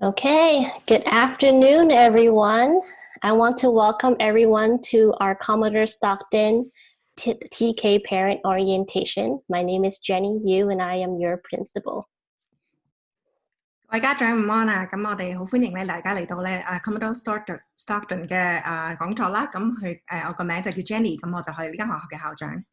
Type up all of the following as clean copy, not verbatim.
Okay, good afternoon, everyone. I want to welcome everyone to our Commodore Stockton TK Parent Orientation. My name is Jenny Yu, and I am your principal. 各位家長午安啊！咁我哋好歡迎咧大家嚟到咧Commodore Stockton 嘅講座啦。咁我個名就叫 Jenny，咁我就係呢間學校嘅校長。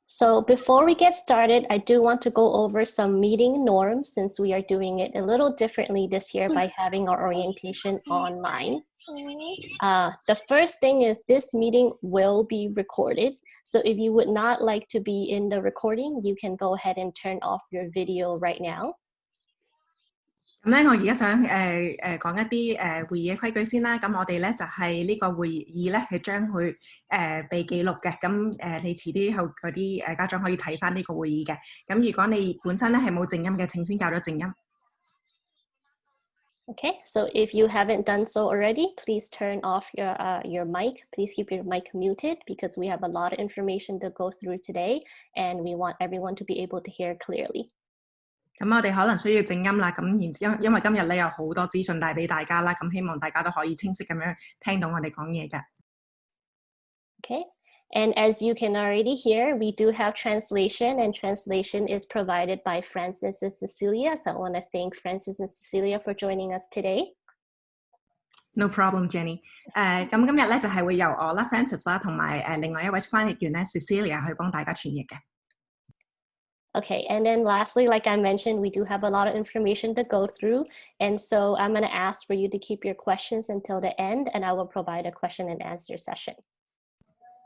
So before we get started, I do want to go over some meeting norms since we are doing it a little differently this year by having our orientation online. The first thing is this meeting will be recorded. So if you would not like to be in the recording, you can go ahead and turn off your video right now. 咁咧，我而家想講一啲會議嘅規矩先啦。咁我哋咧就係呢個會議咧係將佢被記錄嘅。咁你遲啲後嗰啲家長可以睇翻呢個會議嘅。咁如果你本身咧係冇靜音嘅，請先校咗靜音。Okay, so if you haven't done so already, please turn off your mic. Please keep your mic muted because we have a lot of information to go through today, and we want everyone to be able to hear clearly. 咁我哋可能需要靜音啦，咁因為今日咧有好多資訊帶俾大家啦，咁希望大家都可以清晰咁樣聽到我哋講嘢嘅。Okay, and as you can already hear, we do have translation, and translation is provided by Francis and Cecilia. So I want to thank Francis and Cecilia for joining us today. No problem, Jenny. 咁今日咧就係會由我啦 ，Francis 啦，同埋另外一位翻譯員咧 Cecilia 去幫大家傳譯嘅。Okay, and then lastly, like I mentioned, we do have a lot of information to go through. And so I'm going to ask for you to keep your questions until the end, and I will provide a question and answer session.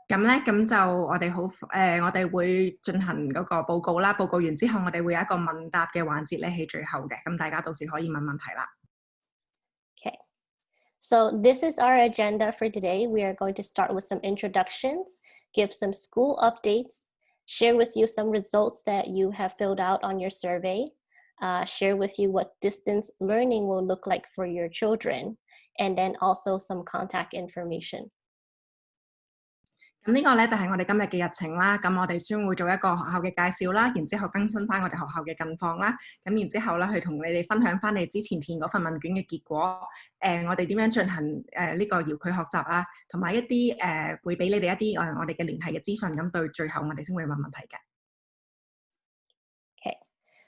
咁咧，咁就我哋會進行嗰個報告啦。報告完之後，我哋會有一個問答嘅環節咧喺最後嘅。咁大家到時可以問問題啦。Okay. So this is our agenda for today. We are going to start with some introductions, give some school updates, share with you some results that you have filled out on your survey, share with you what distance learning will look like for your children, and then also some contact information. 咁呢個咧就係我哋今日嘅日程啦。咁我哋將會做一個學校嘅介紹啦，然之後更新翻我哋學校嘅近況啦。咁然之後咧，去同你哋分享翻你之前填嗰份問卷嘅結果。我哋點樣進行呢個遙距學習啊，同埋一啲會俾你哋一啲我哋嘅聯繫嘅資訊。咁到最後我哋先會問問題嘅。Okay,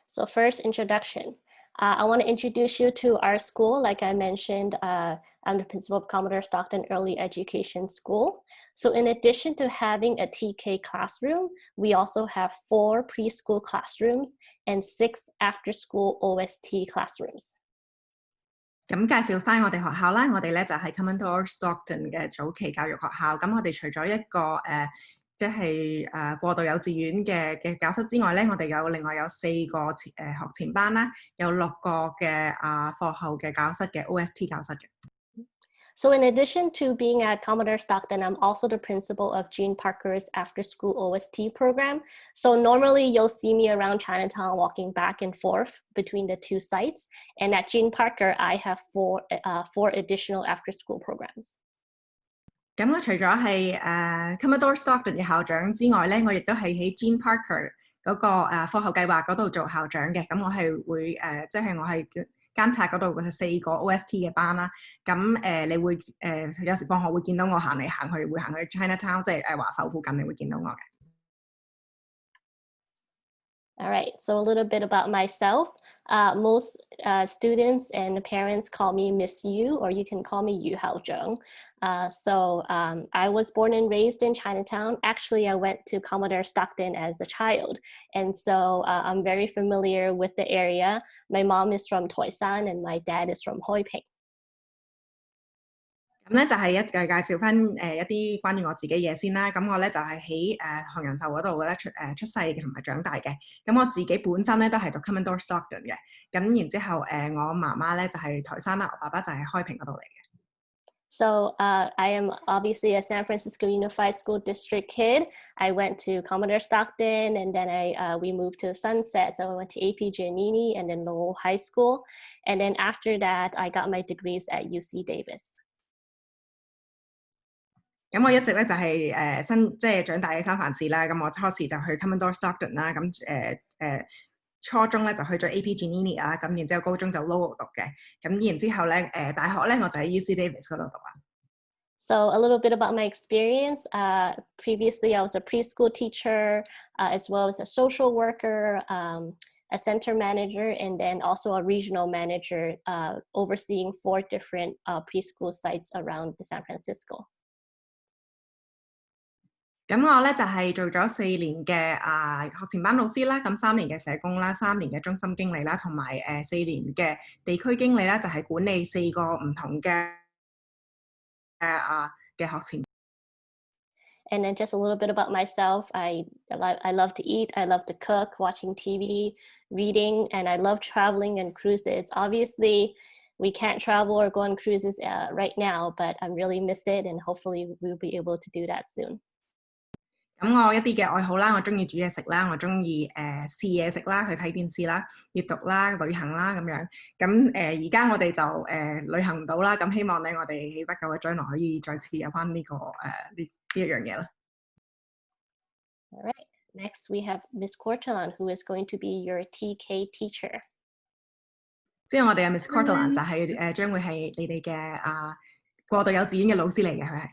so first introduction. I want to introduce you to our school. Like I mentioned, I'm the principal of Commodore Stockton Early Education School. So in addition to having a TK classroom, we also have 4 preschool classrooms and 6 after-school OST classrooms. 咁介紹翻我哋學校啦，我哋咧就係 Commodore Stockton 嘅早期教育學校。咁我哋除咗一個即係過渡幼稚園嘅教室之外咧，我哋另外有4個學前班啦，有6個嘅課後嘅教室嘅 OST 教室嘅。So in addition to being at Commodore Stockton, I'm also the principal of Gene Parker's after-school OST program. So normally you'll see me around Chinatown walking back and forth between the 2 sites. And at Gene Parker, I have 4 additional after-school programs. 咁我除咗係Commodore Stockton 嘅校長之外咧，我亦都係喺 Gene Parker 嗰個課後計劃嗰度做校長嘅。咁我係會即係我係監察嗰度嘅4個 OST 嘅班啦。咁你會有時放學會見到我行嚟行去，會行去 Chinatown， 即係華埠附近，你會見到我嘅。All right, so a little bit about myself. Most students and parents call me Miss Yu, or you can call me Yu Haozheng. I was born and raised in Chinatown. Actually, I went to Commodore Stockton as a child. And so I'm very familiar with the area. My mom is from Toisan and my dad is from Hoi Ping. 咁咧就係介紹翻一啲關於我自己嘢先啦。咁我咧就係喺韓人埠嗰度咧出世同埋長大嘅。咁我自己本身咧都係讀 Commodore Stockton 嘅。咁然之後我媽媽咧就係台山啦，我爸爸就係開平嗰度嚟嘅。So I am obviously a San Francisco Unified School District kid. I went to Commodore Stockton, and then we moved to Sunset. So I went to AP Giannini and then Lowell High School. And then after that, I got my degrees at UC Davis. 咁我一直咧就係即係長大喺三藩市啦。咁我初時就去 Commodore Stockton 啦。咁初中咧就去咗 AP Genini 啊，咁然之後高中就 Lowell 讀嘅，咁然之後咧大學咧我就喺 UC Davis 嗰度讀啦。So a little bit about my experience. Previously, I was a preschool teacher, as well as a social worker, a center manager, and then also a regional manager, overseeing 4 different preschool sites around San Francisco. 咁我咧就係做咗4年嘅學前班老師啦，咁3年嘅社工啦，3年嘅中心經理啦，同埋4年嘅地區經理啦，就係管理4個唔同嘅嘅學前。And then just a little bit about myself. I love to eat. I love to cook, watching TV, reading, and I love traveling and cruises. Obviously, we can't travel or go on cruises right now, but I really miss it, and hopefully we'll be able to do that soon. 咁我一啲嘅愛好啦，我中意煮嘢食啦，我中意試嘢食啦，去睇電視啦、閱讀啦、旅行啦咁樣。咁而家我哋就旅行唔到啦，咁希望咧我哋喺不久嘅將來可以再次有翻呢個呢一樣嘢啦。All right. Next, we have Miss Cortalon, who is going to be your TK teacher. 即係我哋嘅 Miss Cortalon 就係將會係你哋嘅過渡幼稚園嘅老師嚟嘅，佢係。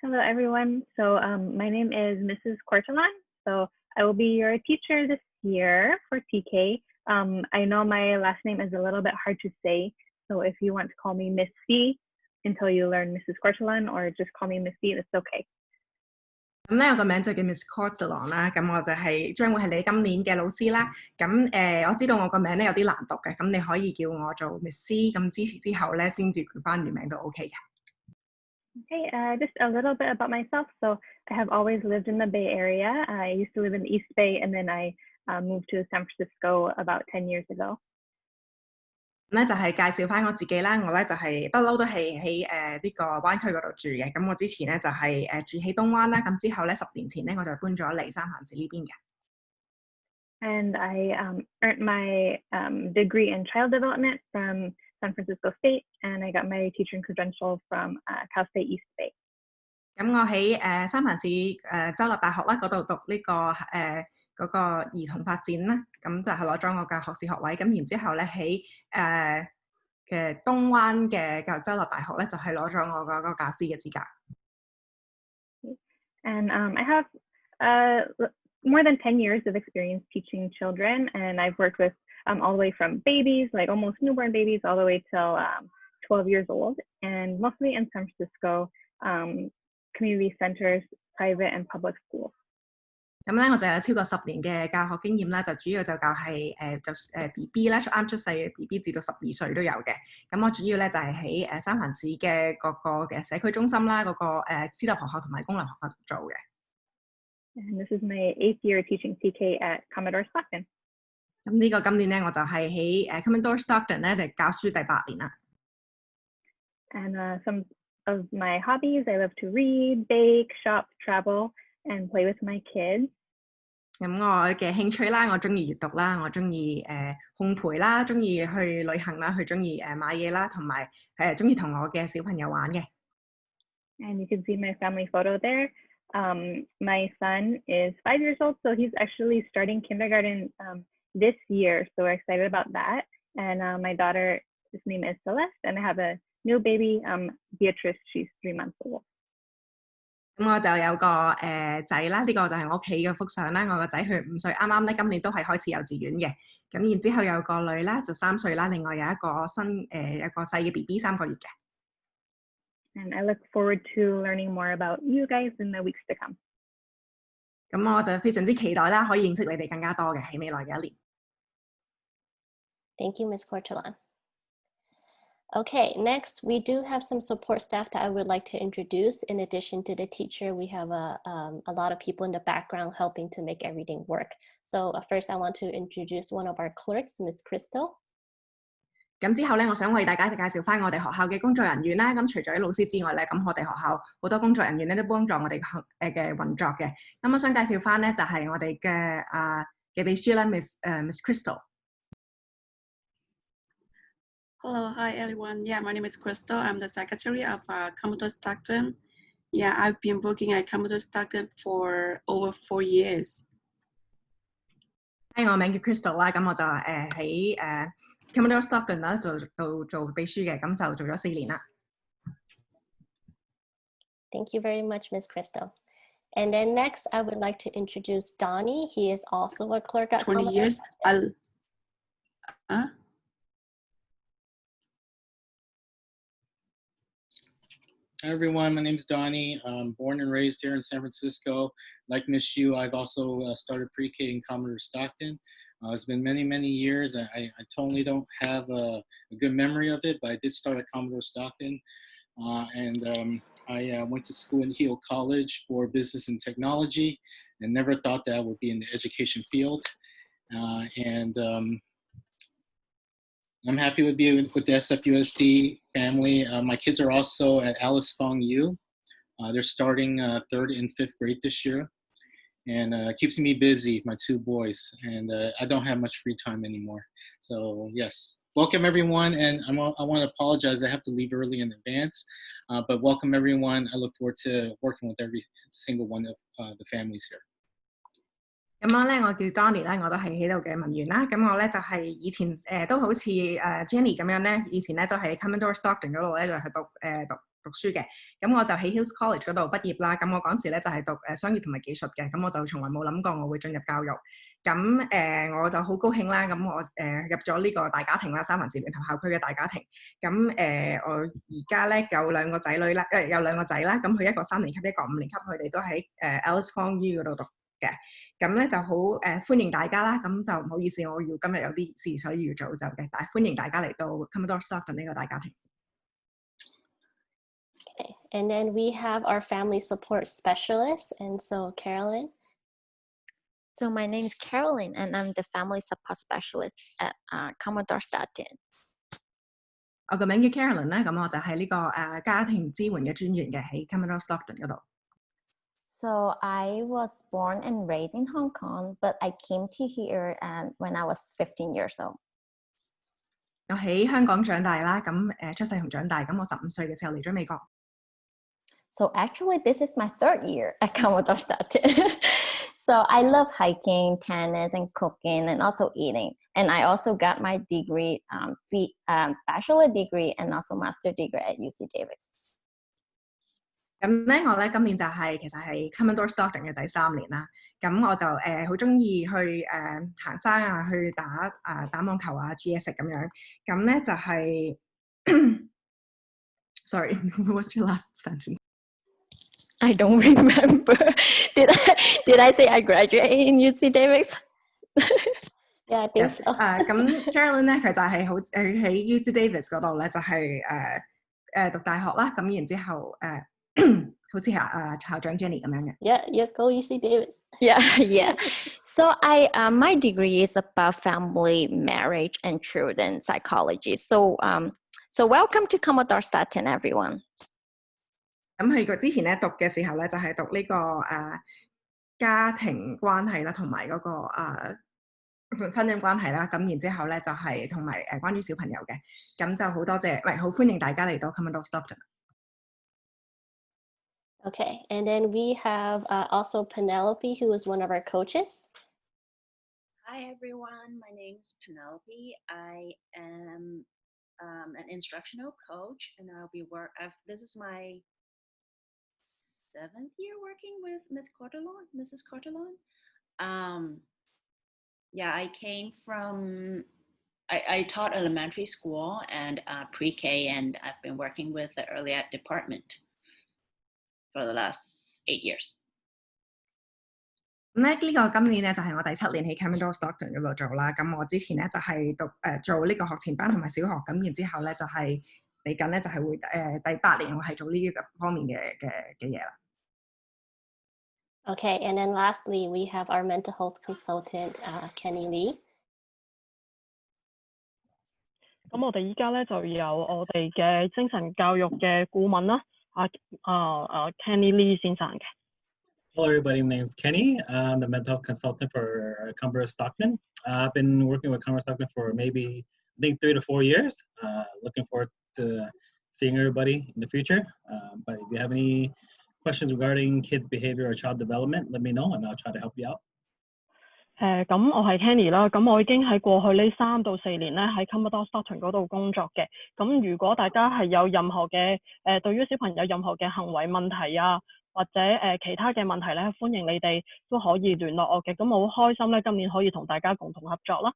Hello, everyone. So my name is Mrs. Cortalon. So I will be your teacher this year for TK. I know my last name is a little bit hard to say. So if you want to call me Miss C until you learn Mrs. Cortalon, or just call me Miss C, that's okay. 咁咧，我個名就叫 Miss Cortalon 啦。咁我就將會係你今年嘅老師啦。咁我知道我個名咧有啲難讀嘅，咁你可以叫我做 Miss C。咁之後咧先至叫翻原名都 OK 嘅。Okay, just a little bit about myself. So I have always lived in the Bay Area. I used to live in the East Bay, and then I moved to San Francisco about 10 years ago. 咁咧就係介紹翻我自己啦。我咧就係不嬲都係喺呢個灣區嗰度住嘅。咁我之前咧就係住喺東灣啦。咁之後咧10年前咧我就搬咗嚟三藩市呢邊嘅。And I earned my degree in child development from San Francisco State, and I got my teaching credential from Cal State East Bay. 咁我喺三藩市州立大學啦嗰度讀呢個嗰個兒童發展啦，咁就係攞咗我嘅學士學位。咁然之後咧喺嘅東灣嘅教育州立大學咧就係攞咗我嗰個教師嘅資格。And I have more than 10 years of experience teaching children, and I've worked with all the way from babies, like almost newborn babies, all the way till 12 years old, and mostly in San Francisco, community centers, private and public schools. 咁咧我就有超過10年嘅教學經驗啦，就主要就教係BB 啦，啱出世嘅 BB 至到12歲都有嘅。咁我主要咧就係喺三藩市嘅各個嘅社區中心啦，嗰個私立學校同埋公立學校做嘅。And this is my 8th year teaching TK at Commodore Stockton. 咁呢個今年咧我就係喺Commodore Stockton 咧就教書第8年啦。And some of my hobbies, I love to read, bake, shop, travel, and play with my kids. 咁我嘅興趣啦，我中意閱讀啦，我中意烘焙啦，中意去旅行啦，中意買嘢啦，同埋中意同我嘅小朋友玩嘅。And you can see my family photo there. My son is 5 years old, so he's actually starting kindergarten this year. So we're excited about that. And my daughter, his name is Celeste, and I have a new baby, Beatrice. She's 3 months old. 咁我就有個仔啦，呢個就係我屋企嘅幅相啦。我個仔佢5歲，啱啱咧今年都係開始幼稚園嘅。咁然之後有個女啦，就3歲啦。另外有一個一個細嘅 BB 3個月嘅。And I look forward to learning more about you guys in the weeks to come. 咁我就非常之期待啦，可以認識你哋更加多嘅喺未來嘅1年。Thank you, Ms. Cortalon. Okay, next we do have some support staff that I would like to introduce. In addition to the teacher, we have a lot of people in the background helping to make everything work. So first I want to introduce one of our clerks, Ms. Crystal. 咁之後咧，我想為大家介紹翻我哋學校嘅工作人員啦。咁除咗啲老師之外咧，咁我哋學校好多工作人員咧都幫助我哋嘅運作嘅。咁我想介紹翻咧就係我哋嘅秘書啦，Miss Crystal。Hello, hi everyone. Yeah, my name is Crystal. I'm the secretary of Commodore Stockton. Yeah, I've been working at Commodore Stockton for over 4 years. 我名叫 Crystal 啦，咁我就喺Commodore Stockton 啦做秘書嘅，咁就做咗4年啦。Thank you very much, Ms. Crystal. And then next, I would like to introduce Donnie. He is also a clerk at 20 Commodore years. Stockton. Hi everyone, my name is Donnie. I'm born and raised here in San Francisco. Like Miss Yu, I've also started pre-K in Commodore Stockton. It's been many, many years. I totally don't have a good memory of it, but I did start at Commodore Stockton. I went to school in Yale College for Business and Technology and never thought that I would be in the education field. I'm happy to be with the SFUSD family. My kids are also at Alice Fong U. They're starting 3rd and 5th grade this year. And keeps me busy, my 2 boys. And I don't have much free time anymore. So yes, welcome everyone. And I want to apologize, I have to leave early in advance. But welcome everyone. I look forward to working with every single one of the families here. 咁樣咧，我叫 Donnie 咧，我都係喺度嘅文員啦。咁我咧就係以前都好似Jenny 咁樣咧，以前咧都喺 Commodore Stockton 嗰度咧就係讀書嘅。咁我就喺 Hills College 嗰度畢業啦。咁我嗰陣時咧就係讀商業同埋技術嘅。咁我就從來冇諗過我會進入教育。咁我就好高興啦。咁我入咗呢個大家庭啦，三藩市聯合校區嘅大家庭。咁我而家咧有2個仔女啦，有2個仔啦。咁佢一個3年級，一個5年級，佢哋都喺Alice Fong U 嗰度讀嘅。咁咧就好歡迎大家啦，咁就唔好意思，我今日有啲事所以要早走嘅，但係歡迎大家嚟到 Commodore Stockton 呢個大家庭。Okay, and then we have our family support specialist, and so Carolyn. So my name is Carolyn, and I'm the family support specialist at Commodore Stockton. 我個名叫 Carolyn 咧，咁我就係呢個家庭支援嘅專員嘅喺 Commodore Stockton 嗰度。So I was born and raised in Hong Kong, but I came to here when I was 15 years old. 我喺香港長大啦，咁出世同長大，咁我15歲嘅時候嚟咗美國。So actually, this is my 3rd year at Commodore Stockton. So I love hiking, tennis, and cooking, and also eating. And I also got my degree, bachelor degree, and also master degree at UC Davis. 咁咧，我咧今年就其實係 Commodore Stockton 嘅第3年啦。咁我就好中意去行山啊，去打網球啊，煮嘢食咁樣。咁咧就係，sorry, what was your last sentence? I don't remember. Did I say I graduated in UC Davis? Yeah, I think so. 咁 Carolyn 咧，佢就係喺 UC Davis 嗰度咧，就係讀大學啦。咁然之後好似校長 Jenny 咁樣嘅。Yeah, go UC Davis. Yeah. So my degree is about family, marriage, and children psychology. So welcome to Commodore Stockton, everyone. 咁佢之前咧讀嘅時候咧，就係讀呢個家庭關係啦，同埋嗰個婚姻關係啦。咁然之後咧就係同埋關於小朋友嘅。咁就好多謝，好歡迎大家嚟到 Commodore Stockton。Okay, and then we have also Penelope, who is one of our coaches. Hi everyone, my name is Penelope. I am an instructional coach, and this is my 7th year working with Mrs. Cortalon. Yeah, I came from, I taught elementary school and pre-K, and I've been working with the early ed department for the last 8 years. 咁咧呢個今年咧就係我第7年喺 Commodore Stockton 嗰度做啦。咁我之前咧就係做呢個學前班同埋小學，咁然之後咧就係嚟緊咧就係會第8年我係做呢個方面嘅嘢啦。Okay, and then lastly, we have our mental health consultant, Kenny Lee. 咁我哋依家咧就有我哋嘅精神教育嘅顧問啦，Kenny Lee 先生嘅。Hello, everybody. My name is Kenny. I'm the mental health consultant for Commodore Stockton. I've been working with Commodore Stockton for maybe, I think, 3 to 4 years. Looking forward to seeing everybody in the future. But if you have any questions regarding kids' behavior or child development, let me know, and I'll try to help you out. 咁我係 Kenny 啦，咁我已經喺過去呢3到4年咧喺 Commodore Stockton 嗰度工作嘅。咁如果大家係有任何嘅對於小朋友任何嘅行為問題啊，或者其他嘅問題咧，歡迎你哋都可以聯絡我嘅。咁我好開心咧，今年可以同大家共同合作啦。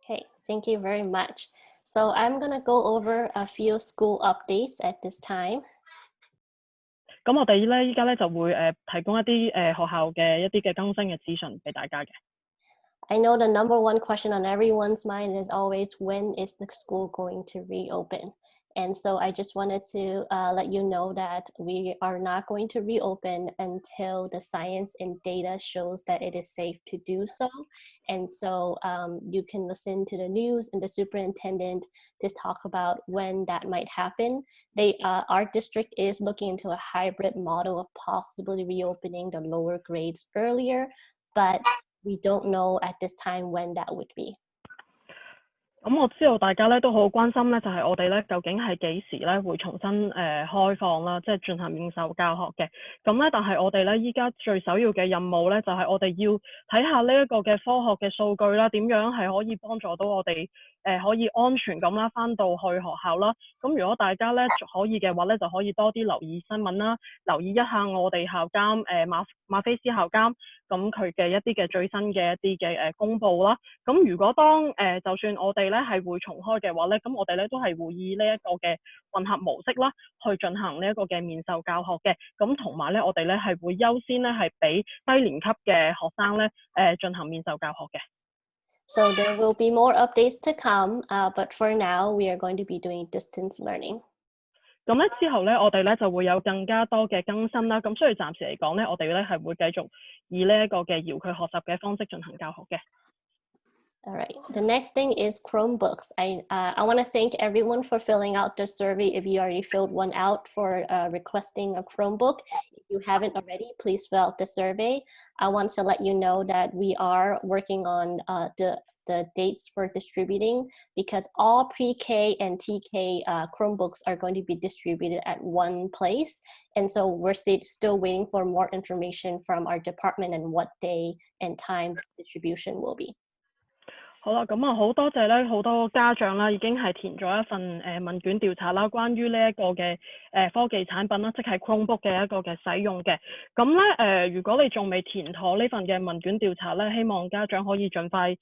Okay, thank you very much. So I'm gonna go over a few school updates at this time. 咁我哋咧依家咧就會提供一啲學校嘅一啲嘅更新嘅資訊俾大家嘅。I know the number one question on everyone's mind is always when is the school going to reopen? And so I just wanted to let you know that we are not going to reopen until the science and data shows that it is safe to do so. And so you can listen to the news and the superintendent to talk about when that might happen. Our district is looking into a hybrid model of possibly reopening the lower grades earlier, but we don't know at this time when that would be. 咁我知道大家咧都好關心咧，就係我哋咧究竟係幾時咧會重新開放啦，即係進行面授教學嘅。咁咧，但係我哋咧依家最首要嘅任務咧，就係我哋要睇下呢一個嘅科學嘅數據啦，點樣係可以幫助到我哋可以安全咁啦返到去學校啦。咁如果大家咧可以嘅話咧，就可以多啲留意新聞啦，留意一下我哋校監馬菲斯校監咁佢嘅一啲嘅最新嘅一啲嘅公佈啦。咁如果當就算我哋咧係會重開嘅話咧，咁我哋咧都係會以呢一個嘅混合模式啦，去進行呢一個嘅面授教學嘅。咁同埋咧，我哋咧係會優先咧係俾低年級嘅學生咧進行面授教學嘅。So there will be more updates to come, but for now we are going to be doing distance learning. 咁咧之後咧，我哋咧就會有更加多嘅更新啦。咁所以暫時嚟講咧，我哋咧係會繼續以呢一個嘅遙距學習嘅方式進行教學嘅。All right. The next thing is Chromebooks. I want to thank everyone for filling out the survey. If you already filled one out for requesting a Chromebook, if you haven't already, please fill out the survey. I want to let you know that we are working on the dates for distributing because all pre-K and TK Chromebooks are going to be distributed at one place. And so we're still waiting for more information from our department and what day and time distribution will be. 好啦，咁啊好多謝咧，好多家長啦，已經係填咗一份問卷調查啦，關於呢一個嘅科技產品啦，即係 Chromebook 嘅一個嘅使用嘅。咁咧如果你仲未填妥呢份嘅問卷調查咧，希望家長可以盡快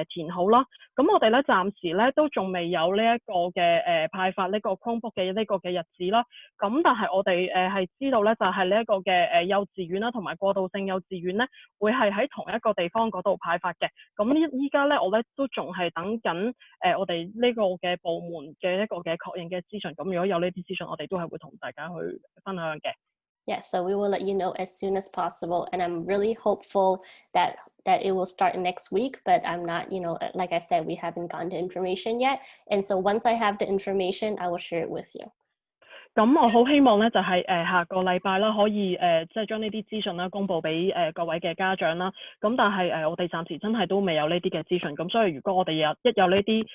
填好啦。咁我哋咧暫時咧都仲未有呢一個嘅派發呢個 Chromebook 嘅呢個嘅日子啦。咁但係我哋係知道咧，就係呢一個嘅幼稚園啦，同埋過渡性幼稚園咧，會係喺同一個地方嗰度派發嘅。咁依家咧，我咧都仲係等緊我哋呢個嘅部門嘅一個嘅確認嘅資訊。咁如果有呢啲資訊，我哋都係會同大家去分享嘅。Yes, so we will let you know as soon as possible, and I'm really hopeful that it will start next week, but I'm not, like I said, we haven't gotten the information yet, and so once I have the information, I will share it with you. 咁我好希望咧，就係下個禮拜啦，可以即係將呢啲資訊啦公佈俾各位嘅家長啦。咁但係我哋暫時真係都未有呢啲嘅資訊。咁所以如果我哋一有呢啲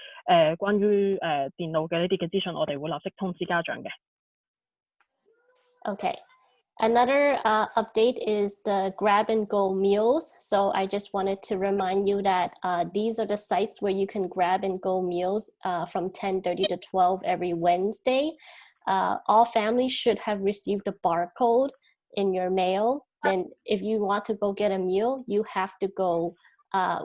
關於電腦嘅呢啲嘅資訊，我哋會立即通知家長嘅。Okay. Another update is the grab and go meals. So I just wanted to remind you that these are the sites where you can grab and go meals from 10:30 to 12 every Wednesday. All families should have received a barcode in your mail. Then if you want to go get a meal, you have to go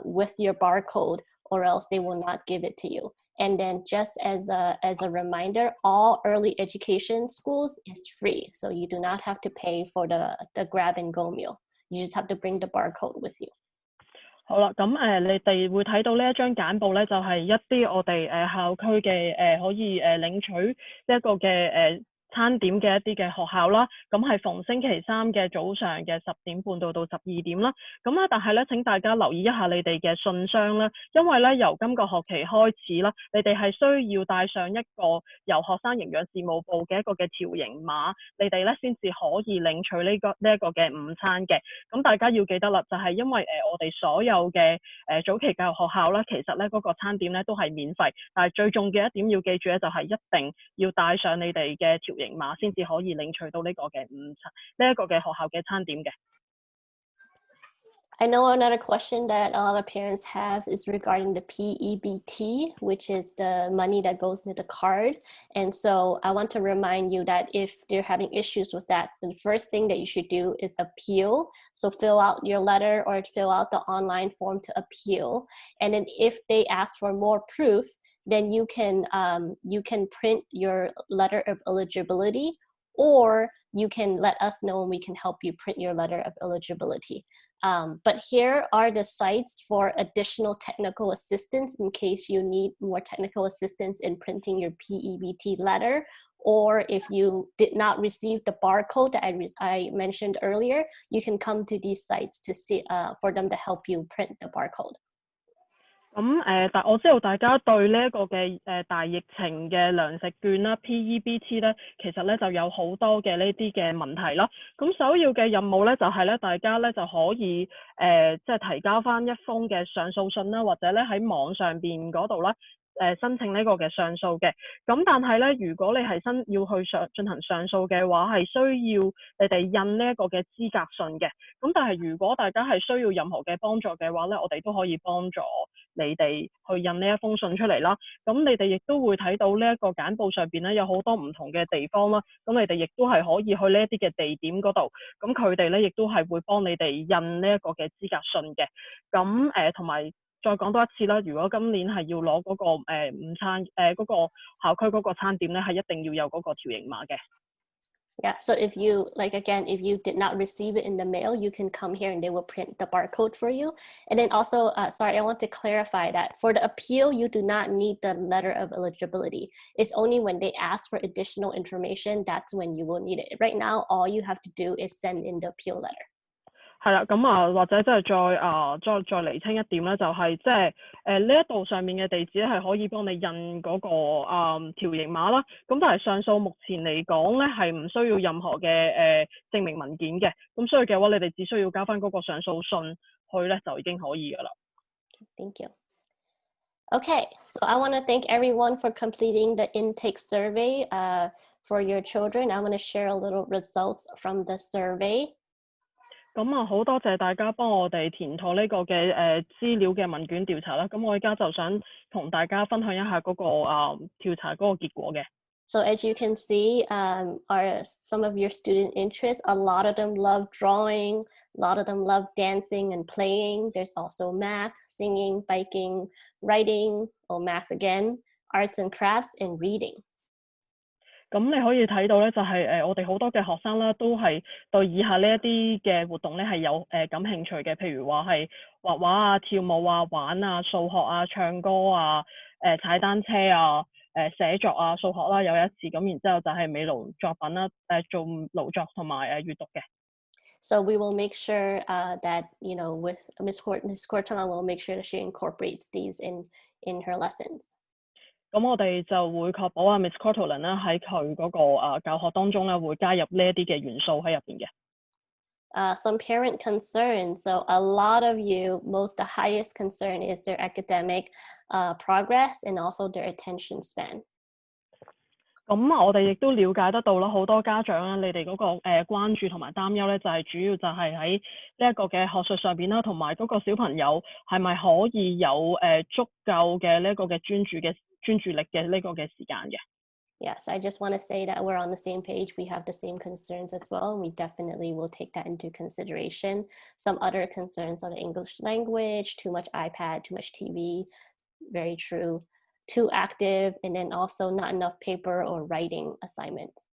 with your barcode or else they will not give it to you. And then just as a reminder, all early education schools is free. So you do not have to pay for the grab and go meal. You just have to bring the barcode with you. 好啦，咁你哋會睇到呢一張簡報咧，就係一啲我哋校區嘅可以領取一個嘅餐點嘅一啲嘅學校啦，咁係逢星期三嘅早上嘅10點半到12點啦。咁咧，但係咧，請大家留意一下你哋嘅信箱啦，因為咧由今個學期開始啦，你哋係需要帶上一個由學生營養事務部嘅一個嘅條形碼，你哋咧先至可以領取呢一個嘅午餐嘅。咁大家要記得啦，就係因為我哋所有嘅早期教育學校啦，其實咧嗰個餐點咧都係免費，但係最重嘅一點要記住咧，就係一定要帶上你哋嘅條形碼先至可以領取到呢個嘅午餐呢一個嘅學校嘅餐點嘅。I know another question that a lot of parents have is regarding the PEBT, which is the money that goes into the card. And so I want to remind you that if you're having issues with that, the first thing that you should do is appeal. So fill out your letter or fill out the online form to appeal. And then if they ask for more proof, then you can print your letter of eligibility, or you can let us know and we can help you print your letter of eligibility. But here are the sites for additional technical assistance in case you need more technical assistance in printing your PEBT letter, or if you did not receive the barcode that I mentioned earlier, you can come to these sites to see for them to help you print the barcode. 但我知道大家對呢一個嘅大疫情嘅糧食券啦 PEBT 咧，其實咧就有好多嘅呢啲嘅問題啦。咁首要嘅任務咧就係咧，大家咧就可以即係提交翻一封嘅上訴信啦，或者咧喺網上邊嗰度啦。申請呢個嘅上訴嘅，咁但係咧，如果你係要去進行上訴嘅話，係需要你哋印呢一個嘅資格信嘅。咁但係如果大家係需要任何嘅幫助嘅話咧，我哋都可以幫助你哋去印呢一封信出嚟啦。咁你哋亦都會睇到呢一個簡報上邊咧有好多唔同嘅地方啦。咁你哋亦都係可以去呢一啲嘅地點嗰度，咁佢哋咧亦都係會幫你哋印呢一個嘅資格信嘅。咁同埋。再講多一次啦，如果今年係要攞嗰個午餐嗰個校區嗰個餐點咧，係一定要有嗰個條形碼嘅。Yeah, so if you, if you did not receive it in the mail, you can come here and they will print the barcode for you. And then also, sorry, I want to clarify that for the appeal, you do not need the letter of eligibility. It's only when they ask for additional information, that's when you will need it. Right now, all you have to do is send in the appeal letter. 係啦，咁或者即係再釐清一點咧，就係即係呢一度上面嘅地址咧係可以幫你印嗰個條形碼啦。咁但係上訴目前嚟講咧係唔需要任何嘅證明文件嘅。咁所以嘅話，你哋只需要交翻嗰個上訴信去咧就已經可以㗎啦。Thank you. Okay, so I want to thank everyone for completing the intake survey for your children. I want to share a little results from the survey. 咁好多謝大家幫我哋填妥呢個嘅資料嘅問卷調查啦。咁我而家就想同大家分享一下嗰個調查嗰個結果嘅。So as you can see, are some of your student interests. A lot of them love drawing. A lot of them love dancing and playing. There's also math, singing, biking, writing, math again, arts and crafts, and reading. 咁你可以睇到咧，就係我哋好多嘅學生啦，都係對以下呢一啲嘅活動咧係有感興趣嘅，譬如話係畫畫啊、跳舞啊、玩啊、數學啊、唱歌啊、踩單車啊、寫作啊、數學啦有一次，咁然之後就係美勞作品啦，做勞作同埋閱讀嘅。So we will make sure that with Miss Cortana will make sure that she incorporates these in her lessons. 咁我哋就會確保Miss Cortland 咧喺佢嗰個教學當中咧會加入呢一啲嘅元素喺入邊嘅。Some parent concerns. So a lot of you, the highest concern is their academic progress and also their attention span. 咁我哋亦都了解得到啦，好多家長啦，你哋嗰個關注同埋擔憂咧，就係主要就係喺呢一個嘅學術上邊啦，同埋嗰個小朋友係咪可以有足夠嘅呢一個嘅專注力嘅呢個嘅時間嘅。Yes, I just want to say that we're on the same page. We have the same concerns as well, and we definitely will take that into consideration. Some other concerns are the English language, too much iPad, too much TV, very true. Too active, and then also not enough paper or writing assignments.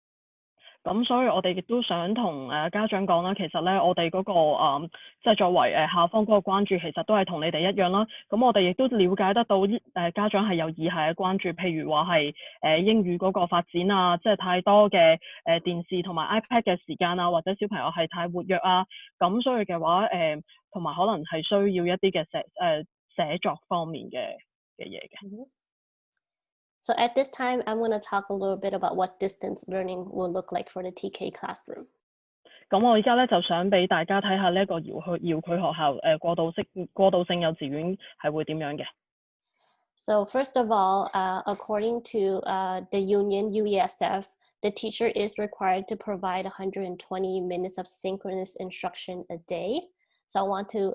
咁所以我哋亦都想同家長講啦，其實咧我哋嗰個即係作為校方嗰個關注，其實都係同你哋一樣啦。咁我哋亦都了解得到家長係有以下嘅關注，譬如話係英語嗰個發展啊，即係太多嘅電視同埋 iPad 嘅時間啊，或者小朋友係太活躍啊，咁所以嘅話同埋可能係需要一啲嘅寫作方面嘅嘢嘅。So at this time, I'm going to talk a little bit about what distance learning will look like for the TK classroom. 咁我而家咧就想俾大家睇下呢一個遙距學校過渡性幼稚園係會點樣嘅。So first of all, according to the union UESF, the teacher is required to provide 120 minutes of synchronous instruction a day. So I want to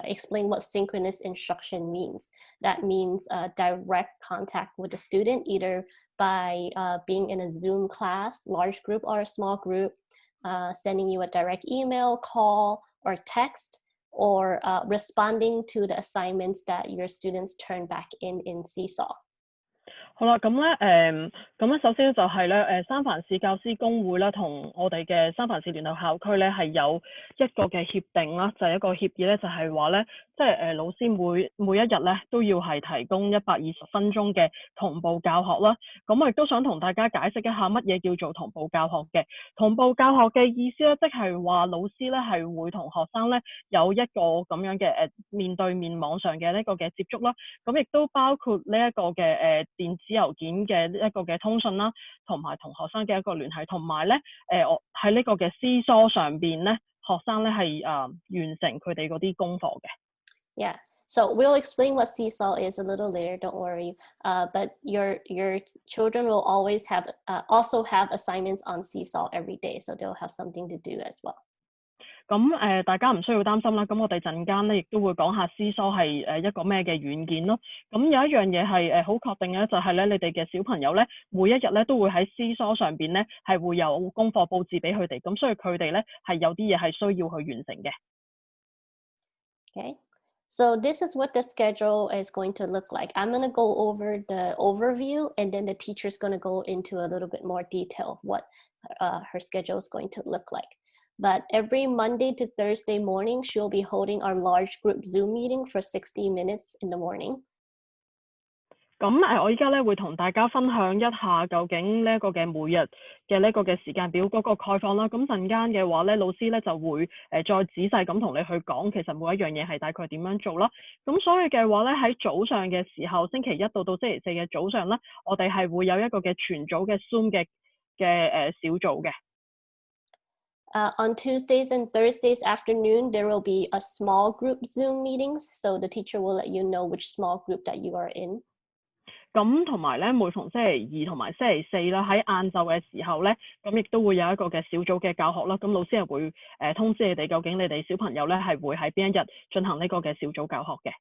explain what synchronous instruction means. That means direct contact with the student, either by being in a Zoom class, large group or a small group, sending you a direct email, call, or text, or responding to the assignments that your students turn back in Seesaw. 好啦，咁咧首先就係咧三藩市教師公會啦，同我哋嘅三藩市聯合校區咧係有一個嘅協定啦，就係一個協議咧，就係話咧，即係老師每一日咧都要係提供120分鐘嘅同步教學啦。咁我亦都想同大家解釋一下乜嘢叫做同步教學嘅。同步教學嘅意思咧，即係話老師咧係會同學生咧有一個咁樣嘅面對面網上嘅呢個嘅接觸啦。咁亦都包括呢一個嘅電子郵件嘅一個嘅通訊啦，同埋同學生嘅一個聯繫，同埋咧我喺呢個嘅Seesaw上邊咧，學生咧係完成佢哋嗰啲功課嘅。Yeah. So we'll explain what Seesaw is a little later, don't worry. But your children will always have also have assignments on Seesaw every day, so they'll have something to do as well. 咁大家唔需要擔心啦。咁我哋陣間咧亦都會講下Seesaw係一個咩嘅軟件咯。咁有一樣嘢係好確定嘅，就係咧你哋嘅小朋友咧每一日咧都會喺Seesaw上邊咧係會有功課佈置俾佢哋，咁所以佢哋咧係有啲嘢係需要去完成嘅。Okay. So this is what the schedule is going to look like. I'm going to go over the overview, and then the teacher's going to go into a little bit more detail what her schedule is going to look like. But every Monday to Thursday morning, she'll be holding our large group Zoom meeting for 60 minutes in the morning. 咁我依家咧會同大家分享一下究竟呢一個嘅每日嘅呢個嘅時間表嗰個概況啦。咁陣間嘅話咧，老師咧就會再仔細咁同你去講，其實每一樣嘢係大概點樣做啦。咁所以嘅話咧，喺早上嘅時候，星期一到星期四嘅早上咧，我哋係會有一個嘅全組嘅 Zoom 嘅小組嘅。On Tuesdays and Thursdays afternoon, there will be a small group Zoom meetings, so the teacher will let you know which small group that you are in. 咁同埋咧，每逢星期二同埋星期四啦，喺晏晝嘅時候咧，咁亦都會有一個嘅小組嘅教學啦。咁老師係會通知你哋究竟你哋小朋友咧係會喺邊一日進行呢個嘅小組教學嘅。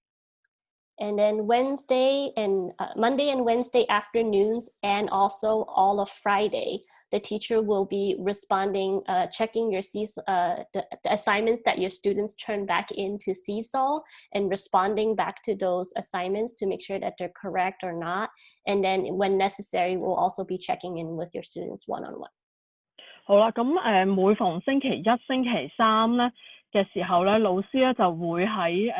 And then Monday and Wednesday afternoons, and also all of Friday, the teacher will be responding, checking your the assignments that your students turn back into Seesaw, and responding back to those assignments to make sure that they're correct or not. And then when necessary, we'll also be checking in with your students one-on-one. 好啦，咁每逢星期一、星期三咧嘅時候咧，老師咧就會喺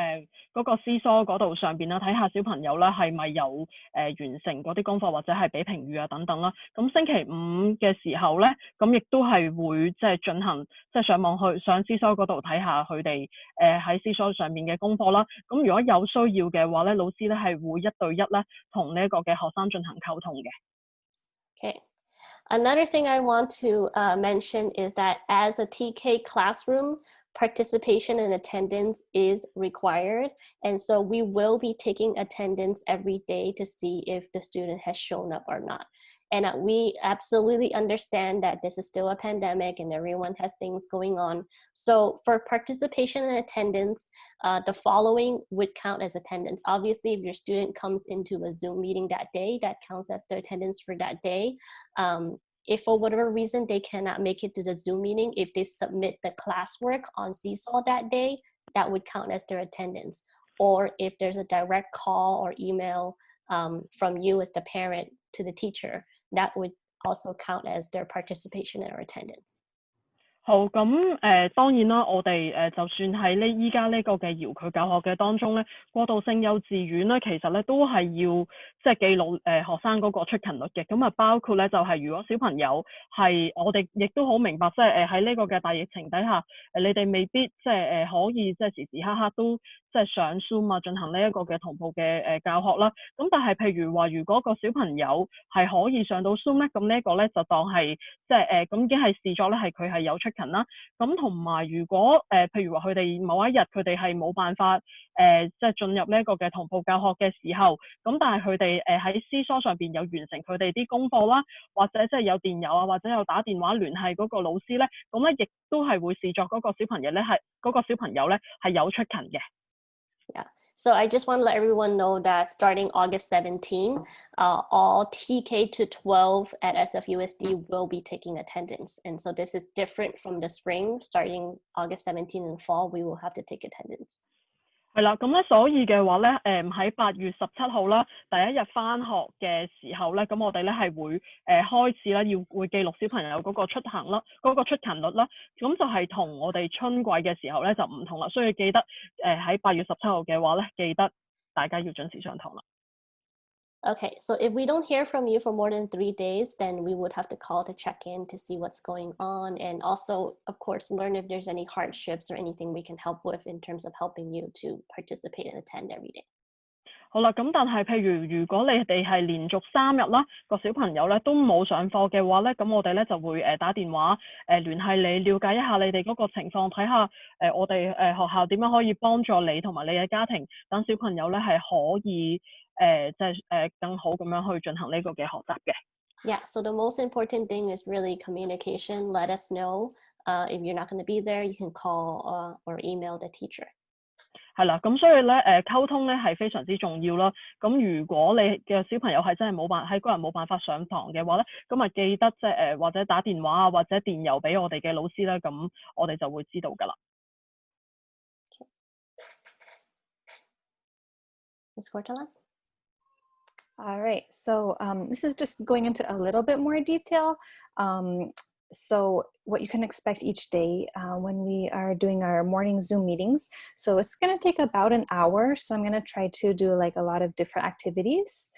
嗰個Seesaw嗰度上邊啦，睇下小朋友咧係咪有完成嗰啲功課或者係俾評語啊等等啦。咁星期五嘅時候咧，咁亦都係會即係進行上網去上Seesaw嗰度睇下佢哋喺Seesaw上面嘅功課啦。咁如果有需要嘅話咧，老師咧係會1對1咧同呢一個嘅學生進行溝通嘅。Okay. Another thing I want to mention is that as a TK classroom, participation and attendance is required. And so we will be taking attendance every day to see if the student has shown up or not. And we absolutely understand that this is still a pandemic and everyone has things going on. So for participation and attendance, the following would count as attendance. Obviously, if your student comes into a Zoom meeting that day, that counts as the attendance for that day. If for whatever reason they cannot make it to the Zoom meeting, if they submit the classwork on Seesaw that day, that would count as their attendance. Or if there's a direct call or email from you as the parent to the teacher, that would also count as their participation or attendance. 好，咁當然啦，我哋就算喺依家呢個嘅遙距教學嘅當中咧，過渡性幼稚園咧，其實咧都係要即係記錄學生嗰個出勤率嘅。咁啊，包括咧就係如果小朋友係我哋亦都好明白，即係喺呢個嘅大疫情底下，你哋未必即係可以即係時時刻刻都即係上 Zoom 啊，進行呢一個嘅同步嘅教學啦。咁但係譬如話，如果個小朋友係可以上到 Zoom 咧，咁呢一個咧就當係即係咁已經係視作咧係佢係有出勤啦。咁同埋如果譬如話佢哋某一日佢哋係冇辦法即係進入呢一個嘅同步教學嘅時候，咁但係佢哋喺師疏上邊有完成佢哋啲功課啦，或者即係有電郵啊，或者有打電話聯繫嗰個老師咧，咁咧亦都係會視作嗰個小朋友咧係有出勤嘅。Yeah. So I just want to let everyone know that starting August 17, all TK to 12 at SFUSD will be taking attendance. And so this is different from the spring. Starting August 17 in fall, we will have to take attendance. 係啦，咁咧所以嘅話咧，喺8月17號啦，第一日返學嘅時候咧，咁我哋咧係會開始啦，會記錄小朋友嗰個出行啦，嗰個出勤率啦，咁就係同我哋春季嘅時候咧就唔同啦，所以記得喺8月17號嘅話咧，記得大家要準時上堂啦。Okay, so if we don't hear from you for more than 3 days, then we would have to call to check in to see what's going on, and also, of course, learn if there's any hardships or anything we can help with in terms of helping you to participate and attend every day. 好啦，咁但係譬如果你哋係連續3日啦，個小朋友咧都冇上課嘅話咧，咁我哋咧就會打電話聯繫你，了解一下你哋嗰個情況，睇下我哋學校點樣可以幫助你同埋你嘅家庭，等小朋友咧係可以即係更好咁樣去進行呢個嘅學習嘅。Yeah, so the most important thing is really communication. Let us know if you're not going to be there. You can call or email the teacher. 係啦，咁所以咧溝通咧係非常之重要啦。咁如果你嘅小朋友係真係喺嗰日冇辦法上堂嘅話咧，咁啊記得即係或者打電話啊，或者電郵俾我哋嘅老師咧，咁我哋就會知道㗎啦。Ms. Cortella? All right, so this is just going into a little bit more detail. So what you can expect each day when we are doing our morning Zoom meetings. So it's going to take about an hour. So I'm going to try to do like a lot of different activities.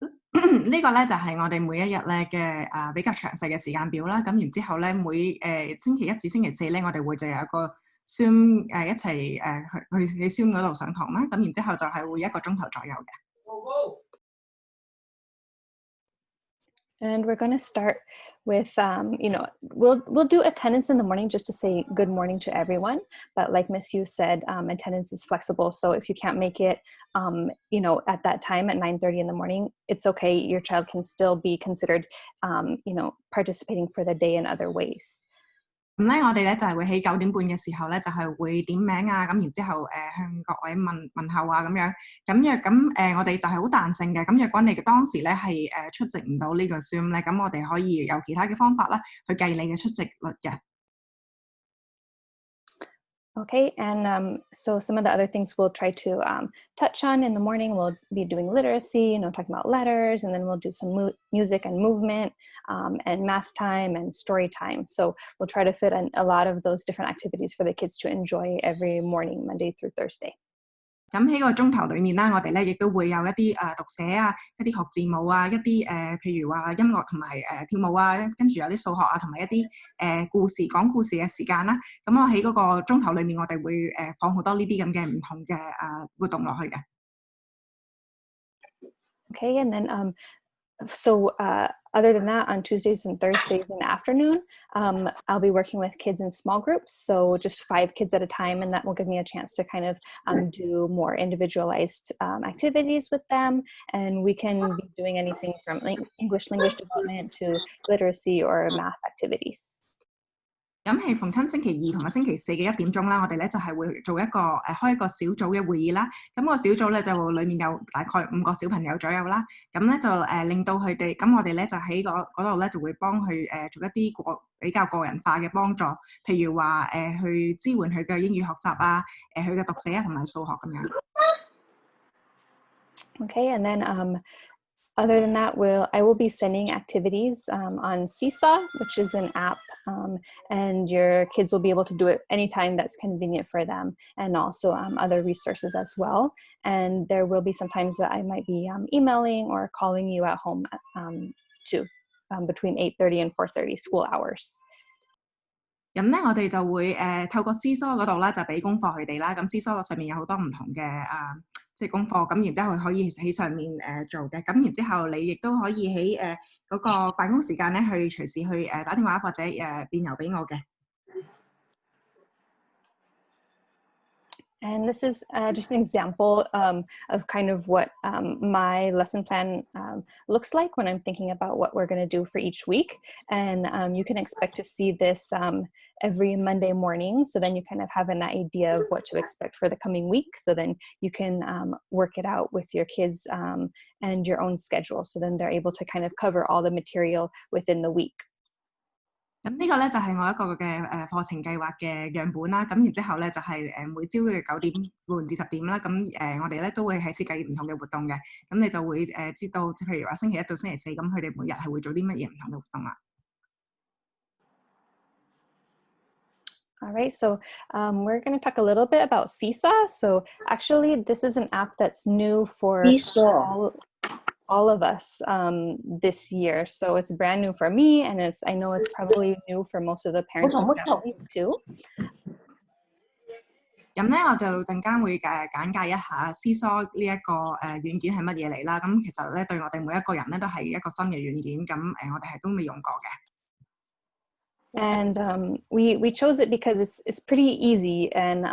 呢個咧就係我哋每一日咧嘅比較詳細嘅時間表啦。咁然之後咧，每星期一至星期四咧，我哋會就有一個 Zoom 一齊去 Zoom 嗰度上堂啦。咁然之後就係會1個鐘頭左右嘅。And we're going to start with, we'll do attendance in the morning just to say good morning to everyone. But like Miss Yu said, attendance is flexible. So if you can't make it, at that time at 9:30 in the morning, it's okay. Your child can still be considered, participating for the day in other ways. 咁咧，我哋咧就係會喺9點半嘅時候咧，就係會點名啊，咁然之後向各位問候啊咁樣。咁我哋就係好彈性嘅。咁若果你當時咧係出席唔到呢個 Zoom 咧，咁我哋可以有其他嘅方法啦，去計你嘅出席率嘅。Okay, and so some of the other things we'll try to touch on in the morning, we'll be doing literacy, talking about letters, and then we'll do some music and movement and math time and story time. So we'll try to fit in a lot of those different activities for the kids to enjoy every morning, Monday through Thursday. 咁喺個鐘頭裏面啦，我哋咧亦都會有一啲讀寫啊，一啲學字母啊，一啲譬如話音樂同埋跳舞啊，跟住有啲數學啊，同埋一啲講故事嘅時間啦。咁我喺嗰個鐘頭裏面，我哋會放好多呢啲咁嘅唔同嘅活動落去嘅。Okay, and then so other than that, on Tuesdays and Thursdays in the afternoon, I'll be working with kids in small groups, so just 5 kids at a time, and that will give me a chance to kind of do more individualized activities with them, and we can be doing anything from English language development to literacy or math activities. 咁係逢親星期2同埋星期4嘅1點鐘啦，我哋咧就係會做開一個小組嘅會議啦。咁個小組咧就裡面有大概5個小朋友左右啦。咁咧就令到佢哋，咁我哋咧就喺嗰度咧就會幫佢做一啲比較個人化嘅幫助，譬如話去支援佢嘅英語學習啊，佢嘅讀寫啊同埋數學咁樣。Okay, and then other than that, I will be sending activities on Seesaw, which is an app, and your kids will be able to do it anytime that's convenient for them, and also other resources as well. And there will be some times that I might be emailing or calling you at home too, between 8:30 and 4:30 school hours. 咁咧，我哋就會透過Seesaw嗰度啦，就俾功課佢哋啦。咁Seesaw上面有好多唔同嘅即係功課，咁然之後佢可以喺上面做嘅。咁然之後你亦都可以喺嗰個辦公時間咧，去隨時去打電話或者電郵俾我嘅。And this is just an example of kind of what my lesson plan looks like when I'm thinking about what we're going to do for each week. And you can expect to see this every Monday morning. So then you kind of have an idea of what to expect for the coming week. So then you can work it out with your kids and your own schedule. So then they're able to kind of cover all the material within the week. 咁呢個咧就係我一個嘅課程計劃嘅樣本啦。咁然之後咧就係每朝嘅9點半至10點啦。咁我哋咧都會係設計唔同嘅活動嘅。咁你就會知道，譬如話星期一到星期四，咁佢哋每日係會做啲乜嘢唔同嘅活動啦。All right, so we're going to talk a little bit about Seesaw. So actually, this is an app that's new for all of us this year. So it's brand new for me, and I know it's probably new for most of the parents and families too. 咁咧，我就陣間會簡介一下Seesaw呢一個軟件係乜嘢嚟啦。咁其實咧對我哋每一個人咧都係一個新嘅軟件，咁我哋係都未用過嘅。And we chose it because it's pretty easy and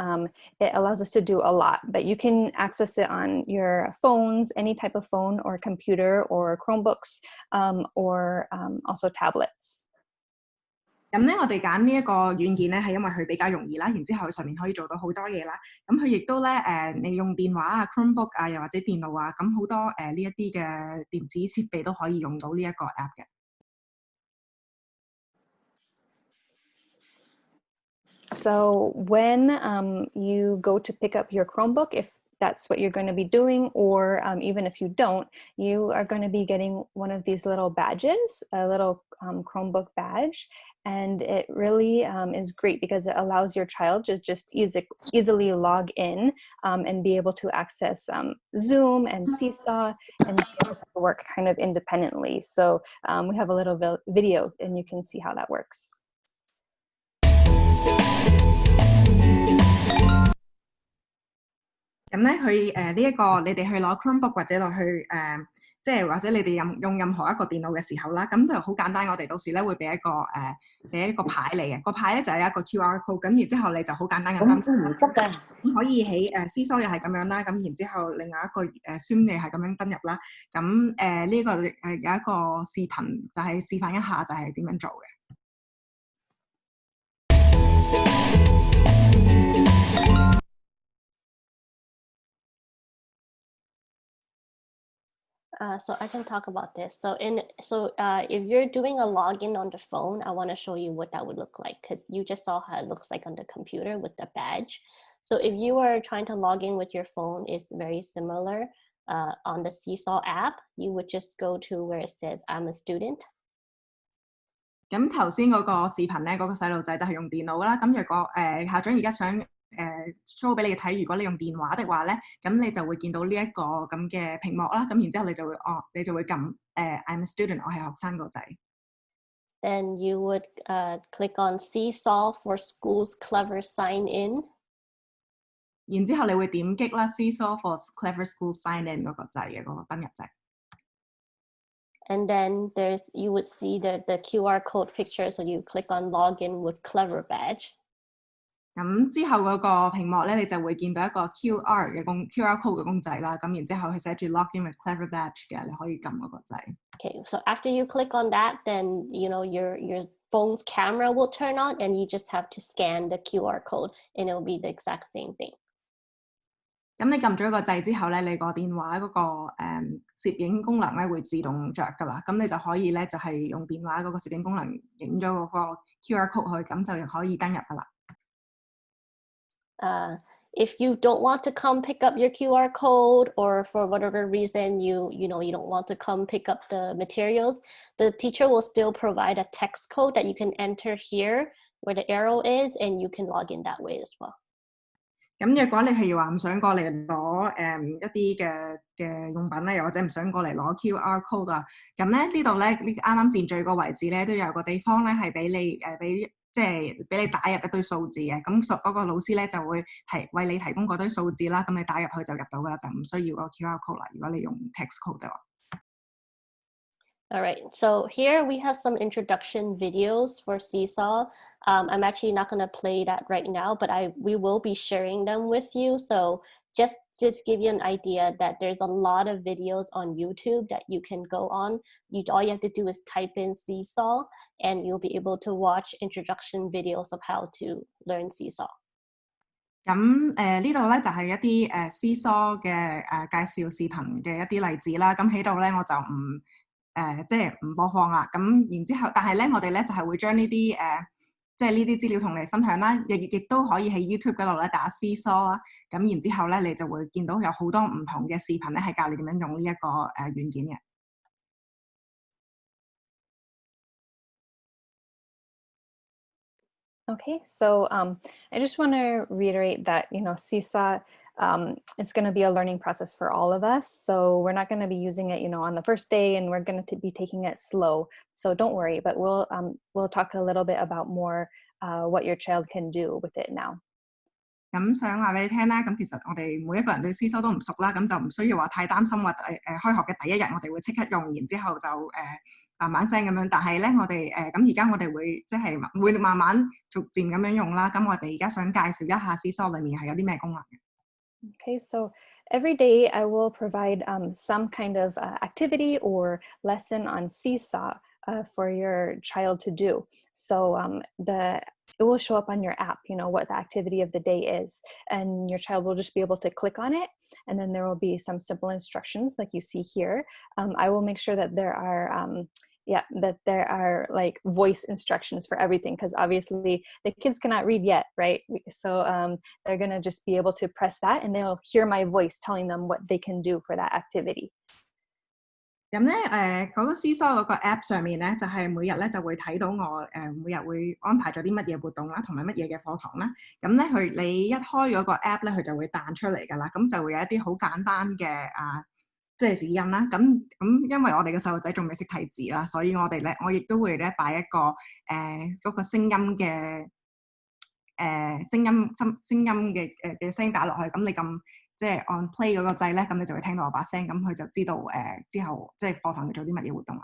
it allows us to do a lot. But you can access it on your phones, any type of phone or computer or Chromebooks or also tablets. 咁咧，我哋揀呢一個軟件咧，係因為佢比較容易啦，然之後上面可以做到好多嘢啦。咁佢亦都咧你用電話啊、Chromebook 啊，又或者電腦啊，咁好多呢一啲嘅電子設備都可以用到呢一個 app 嘅。So when you go to pick up your Chromebook, if that's what you're going to be doing, or even if you don't, you are going to be getting one of these little badges, a little Chromebook badge. And it really is great because it allows your child to just easily log in and be able to access Zoom and Seesaw and be able to work kind of independently. So we have a little video and you can see how that works. 咁咧，佢呢一個你哋去攞 Chromebook 或者落去即係或者你哋用任何一個電腦嘅時候啦，咁就好簡單。我哋到時咧會俾一個牌嚟嘅，個牌咧就係一個 QR code。咁然之後你就好簡單咁唔得㗎，可以喺Seesaw又係咁樣啦。咁然之後另外一個Zoom 你係咁樣登入啦。咁呢個有一個視頻就係示範一下就係點樣做嘅。So I can talk about this. So if you're doing a login on the phone, I want to show you what that would look like because you just saw how it looks like on the computer with the badge. So if you are trying to log in with your phone, it's very similar. On the Seesaw app, you would just go to where it says I'm a student. 咁頭先嗰個視頻咧，嗰個細路仔就係用電腦啦。咁若果校長而家想show 俾你睇，如果你用電話的話咧，咁你就會見到呢一個咁嘅屏幕啦。咁然之後你就會撳I'm a student， 我係學生個仔。Then you would click on Seesaw for Schools Clever Sign In. 然之後你會點擊啦 Seesaw for Clever School Sign In 嗰個掣嘅嗰個登入掣。And then you would see the QR code picture, so you click on Login with Clever Badge. 咁之後嗰個屏幕咧，你就會見到一個 QR code 嘅公仔啦。咁然之後佢寫住 Login with Clever Badge 嘅，你可以撳嗰個掣。Okay, so after you click on that, then your phone's camera will turn on, and you just have to scan the QR code, and it will be the exact same thing. 咁你撳咗個掣之後咧，你個電話嗰個攝影功能咧會自動着㗎啦。咁你就可以咧就係用電話嗰個攝影功能影咗嗰個 QR code 去，咁就可以登入㗎啦。If you don't want to come pick up your QR code, or for whatever reason you don't want to come pick up the materials, the teacher will still provide a text code that you can enter here where the arrow is, and you can log in that way as well. 咁若果你譬如話唔想過嚟攞一啲嘅用品咧，又或者唔想過嚟攞 QR code 啊，咁咧呢度咧啱啱箭嘴個位置咧都有個地方咧係俾你俾即係俾你打入一堆數字嘅，咁嗰個老師咧就會為你提供嗰堆數字啦，咁你打入去就入到噶啦，就唔需要個 QR code 啦。如果你用 text code 嘅話。All right, so here we have some introduction videos for Seesaw. I'm actually not going to play that right now, but we will be sharing them with you. So just give you an idea that there's a lot of videos on YouTube that you can go on. All you have to do is type in Seesaw, and you'll be able to watch introduction videos of how to learn Seesaw. 咁呢度咧就係一啲Seesaw 嘅介紹視頻嘅一啲例子啦。咁喺度咧我就即係唔播放啦。咁然之後，但係咧我哋咧就係會將呢啲即係呢啲資料同你分享啦，亦都可以喺 YouTube 嗰度咧打 Seesaw 啦。咁然之後咧你就會見到有好多唔同嘅視頻咧係教你點樣用呢一個軟件嘅。Okay, so I just want to reiterate that, Seesaw is going to be a learning process for all of us. So we're not going to be using it, on the first day, and we're going to be taking it slow. So don't worry, but we'll talk a little bit about more what your child can do with it now. 咁想話俾你聽啦，咁其實我哋每一個人對Seesaw都唔熟啦，咁就唔需要話太擔心話開學嘅第一日我哋會即刻用，然之後就慢慢聲咁樣。但係咧，我哋咁而家我哋會即係會慢慢逐漸咁樣用啦。咁我哋而家想介紹一下Seesaw裏面係有啲咩功能嘅。Okay, so every day I will provide some kind of activity or lesson on Seesaw for your child to do. So it will show up on your app, what the activity of the day is, and your child will just be able to click on it, and then there will be some simple instructions like you see here. I will make sure that there are like voice instructions for everything, because obviously the kids cannot read yet, right? So they're gonna just be able to press that and they'll hear my voice telling them what they can do for that activity. 咁咧嗰個Seesaw嗰個 app 上面咧，就係每日咧就會睇到我每日會安排咗啲乜嘢活動啦，同埋乜嘢嘅課堂啦。咁咧你一開咗個 app 咧，佢就會彈出嚟㗎啦。咁就會有一啲好簡單嘅即係指引啦。咁因為我哋嘅細路仔仲未識睇字啦，所以我亦都會咧擺一個嗰個聲音嘅聲打落去。咁你撳即係按 play 嗰個掣咧，咁你就會聽到我把聲，咁佢就知道之後即係課堂要做啲乜嘢活動啦。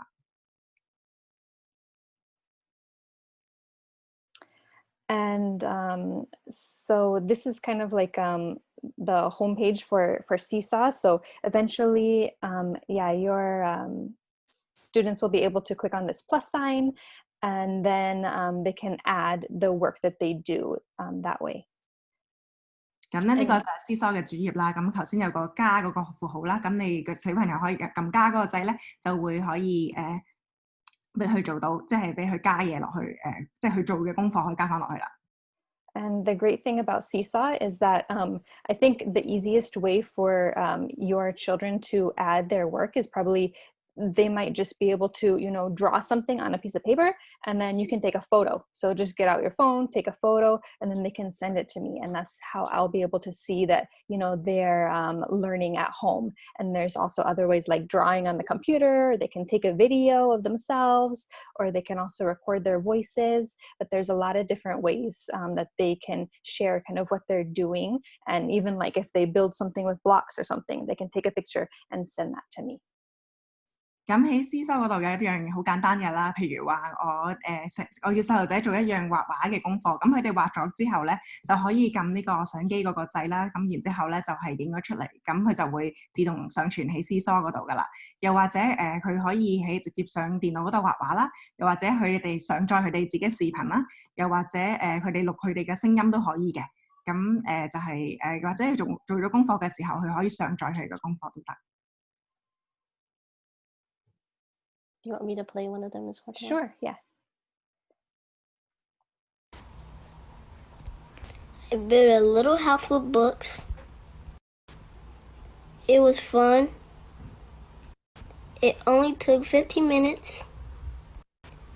And so this is kind of like the homepage for Seesaw. So eventually, your students will be able to click on this plus sign, and then they can add the work that they do that way. 咁咧呢個就係Seesaw嘅主頁啦。咁頭先有個加嗰個符號啦，咁你嘅小朋友可以撳加嗰個掣咧，就會可以俾佢做到，即係俾佢加嘢落去，即係佢做嘅功課可以加翻落去啦。And the great thing about Seesaw is that I think the easiest way for your children to add their work is probably they might just be able to, draw something on a piece of paper, and then you can take a photo. So just get out your phone, take a photo, and then they can send it to me. And that's how I'll be able to see that, they're learning at home. And there's also other ways like drawing on the computer. They can take a video of themselves, or they can also record their voices. But there's a lot of different ways that they can share kind of what they're doing. And even like if they build something with blocks or something, they can take a picture and send that to me. 咁喺Seesaw嗰度有一樣好簡單嘅啦，譬如話我要細路仔做一樣畫畫嘅功課，咁佢哋畫咗之後咧，就可以撳呢個相機嗰個掣啦，咁然之後咧就係影咗出嚟，咁佢就會自動上傳喺Seesaw嗰度噶啦。又或者佢可以直接上電腦嗰度畫畫啦，又或者佢哋上載佢哋自己視頻啦，又或者佢哋錄佢哋嘅聲音都可以嘅。咁就係或者佢做咗功課嘅時候，佢可以上載佢嘅功課都得。Do you want me to play one of them as well? Sure, yeah. I built a little house with books. It was fun. It only took 15 minutes